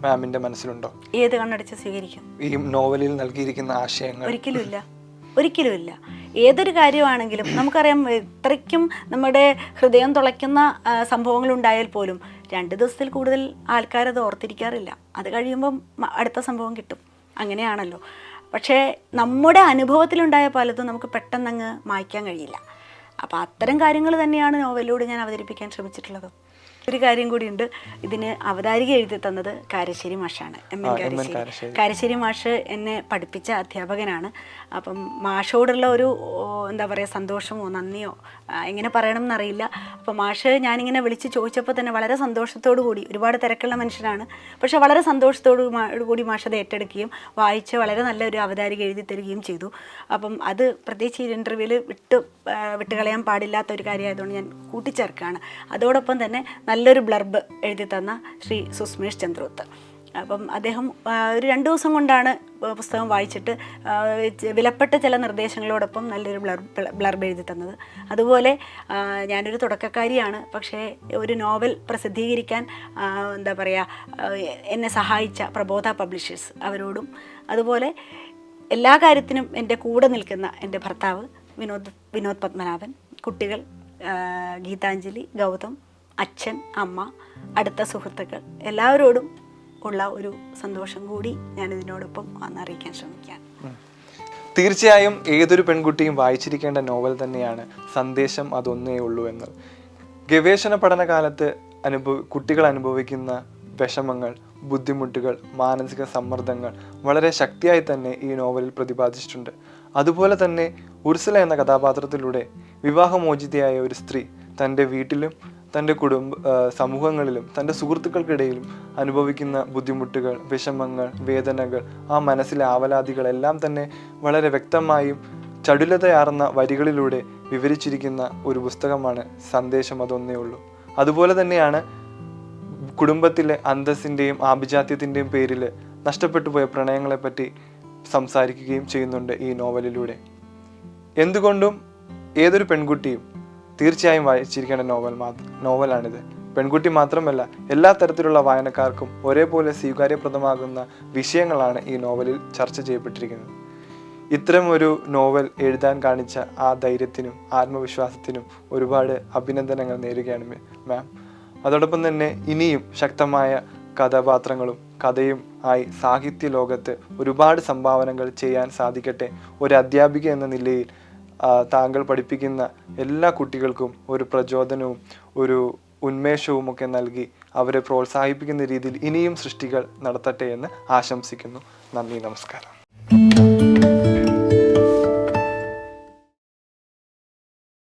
S1: മാമിൻ്റെ മനസ്സിലുണ്ടോ?
S2: ഏത് കണ്ണടച്ച് സ്വീകരിക്കും? ഈ
S1: നോവലിൽ നൽകിയിരിക്കുന്ന ആശയങ്ങൾ?
S2: ഒരിക്കലുമില്ല. ഏതൊരു കാര്യമാണെങ്കിലും നമുക്കറിയാം, ഇത്രയ്ക്കും നമ്മുടെ ഹൃദയം തുളയ്ക്കുന്ന സംഭവങ്ങളുണ്ടായാൽ പോലും 2 ദിവസത്തിൽ കൂടുതൽ ആൾക്കാരത് ഓർത്തിരിക്കാറില്ല. അത് കഴിയുമ്പം അടുത്ത സംഭവം കിട്ടും. അങ്ങനെയാണല്ലോ. പക്ഷേ നമ്മുടെ അനുഭവത്തിലുണ്ടായ പലതും നമുക്ക് പെട്ടെന്നങ്ങ് മായ്ക്കാൻ കഴിയില്ല. അപ്പോൾ അത്തരം കാര്യങ്ങൾ തന്നെയാണ് നോവലിലൂടെ ഞാൻ അവതരിപ്പിക്കാൻ ശ്രമിച്ചിട്ടുള്ളത്. ഒരു കാര്യം കൂടിയുണ്ട്, ഇതിന് അവതാരിക എഴുതി തന്നത് കാരശ്ശേരി മാഷാണ്, എം എൻ കാരശ്ശേരി മാഷ് എന്നെ പഠിപ്പിച്ച അധ്യാപകനാണ്. അപ്പം മാഷോടുള്ള ഒരു എന്താ പറയുക, സന്തോഷമോ നന്ദിയോ എങ്ങനെ പറയണം എന്നറിയില്ല. അപ്പം മാഷ് ഞാനിങ്ങനെ വിളിച്ച് ചോദിച്ചപ്പോൾ തന്നെ വളരെ സന്തോഷത്തോടു കൂടി, ഒരുപാട് തിരക്കുള്ള മനുഷ്യനാണ്, പക്ഷേ വളരെ സന്തോഷത്തോടു കൂടി മാഷ് അത് ഏറ്റെടുക്കുകയും വായിച്ച് വളരെ നല്ലൊരു അവതാരിക എഴുതി തരികയും ചെയ്തു. അപ്പം അത് പ്രത്യേകിച്ച് ഈ ഇൻ്റർവ്യൂവിൽ വിട്ടുകളയാൻ പാടില്ലാത്ത ഒരു കാര്യമായതുകൊണ്ട് ഞാൻ കൂട്ടിച്ചേർക്കുകയാണ്. അതോടൊപ്പം തന്നെ നല്ലൊരു ബ്ലർബ് എഴുതി തന്ന ശ്രീ സുസ്മേഷ് ചന്ദ്രോത്ത്. അപ്പം അദ്ദേഹം ഒരു 2 ദിവസം കൊണ്ടാണ് പുസ്തകം വായിച്ചിട്ട് വിലപ്പെട്ട ചില നിർദ്ദേശങ്ങളോടൊപ്പം നല്ലൊരു ബ്ലർബ് എഴുതി തന്നത്. അതുപോലെ ഞാനൊരു തുടക്കക്കാരിയാണ്, പക്ഷേ ഒരു നോവൽ പ്രസിദ്ധീകരിക്കാൻ എന്താ പറയുക, എന്നെ സഹായിച്ച പ്രബോധ പബ്ലിഷേഴ്സ് അവരോടും, അതുപോലെ എല്ലാ കാര്യത്തിനും എൻ്റെ കൂടെ നിൽക്കുന്ന എൻ്റെ ഭർത്താവ് വിനോദ് പത്മനാഭൻ, കുട്ടികൾ ഗീതാഞ്ജലി, ഗൗതം, അച്ഛൻ, അമ്മ, അടുത്ത സുഹൃത്തുക്കൾ, എല്ലാവരോടും ഉള്ള ഒരു സന്തോഷം കൂടി ഞാൻ ഇതിനോടൊപ്പം അറിയിക്കാൻ ശ്രമിക്കാം.
S1: തീർച്ചയായും ഏതൊരു പെൺകുട്ടിയും വായിച്ചിരിക്കേണ്ട നോവൽ തന്നെയാണ് സന്ദേശം അതൊന്നേ ഉള്ളൂ എന്ന്. ഗവേഷണ പഠനകാലത്ത് കുട്ടികൾ അനുഭവിക്കുന്ന വിഷമങ്ങൾ, ബുദ്ധിമുട്ടുകൾ, മാനസിക സമ്മർദ്ദങ്ങൾ വളരെ ശക്തിയായി തന്നെ ഈ നോവലിൽ പ്രതിപാദിച്ചിട്ടുണ്ട്. അതുപോലെ തന്നെ ഉർസല എന്ന കഥാപാത്രത്തിലൂടെ വിവാഹമോചിതയായ ഒരു സ്ത്രീ തൻ്റെ വീട്ടിലും തൻ്റെ സമൂഹങ്ങളിലും തൻ്റെ സുഹൃത്തുക്കൾക്കിടയിലും അനുഭവിക്കുന്ന ബുദ്ധിമുട്ടുകൾ, വിഷമങ്ങൾ, വേദനകൾ, ആ മനസ്സിലെ ആവലാതികളെല്ലാം തന്നെ വളരെ വ്യക്തമായും ചടുലതയാർന്ന വരികളിലൂടെ വിവരിച്ചിരിക്കുന്ന ഒരു പുസ്തകമാണ് സന്ദേശം അതൊന്നേ ഉള്ളൂ. അതുപോലെ തന്നെയാണ് കുടുംബത്തിലെ അന്തസ്സിൻ്റെയും ആഭിജാത്യത്തിൻ്റെയും പേരിൽ നഷ്ടപ്പെട്ടു പോയ പ്രണയങ്ങളെപ്പറ്റി സംസാരിക്കുകയും ചെയ്യുന്നുണ്ട് ഈ നോവലിലൂടെ. എന്തുകൊണ്ടും ഏതൊരു പെൺകുട്ടിയും തീർച്ചയായും വായിച്ചിരിക്കേണ്ട നോവലാണിത്. പെൺകുട്ടി മാത്രമല്ല, എല്ലാ തരത്തിലുള്ള വായനക്കാർക്കും ഒരേപോലെ സ്വീകാര്യപ്രദമാകുന്ന വിഷയങ്ങളാണ് ഈ നോവലിൽ ചർച്ച ചെയ്യപ്പെട്ടിരിക്കുന്നത്. ഇത്തരം ഒരു നോവൽ എഴുതാൻ കാണിച്ച ആ ധൈര്യത്തിനും ആത്മവിശ്വാസത്തിനും ഒരുപാട് അഭിനന്ദനങ്ങൾ നേരുകയാണ് മാം. അതോടൊപ്പം തന്നെ ഇനിയും ശക്തമായ കഥാപാത്രങ്ങളും കഥയും ആയി സാഹിത്യ ലോകത്ത് ഒരുപാട് സംഭാവനകൾ ചെയ്യാൻ സാധിക്കട്ടെ. ഒരു അധ്യാപിക എന്ന നിലയിൽ താങ്കൾ പഠിപ്പിക്കുന്ന എല്ലാ കുട്ടികൾക്കും ഒരു പ്രചോദനവും ഒരു ഉന്മേഷവും ഒക്കെ നൽകി അവരെ പ്രോത്സാഹിപ്പിക്കുന്ന രീതിയിൽ ഇനിയും സൃഷ്ടികൾ നടത്തട്ടെ എന്ന് ആശംസിക്കുന്നു. നന്ദി, നമസ്കാരം.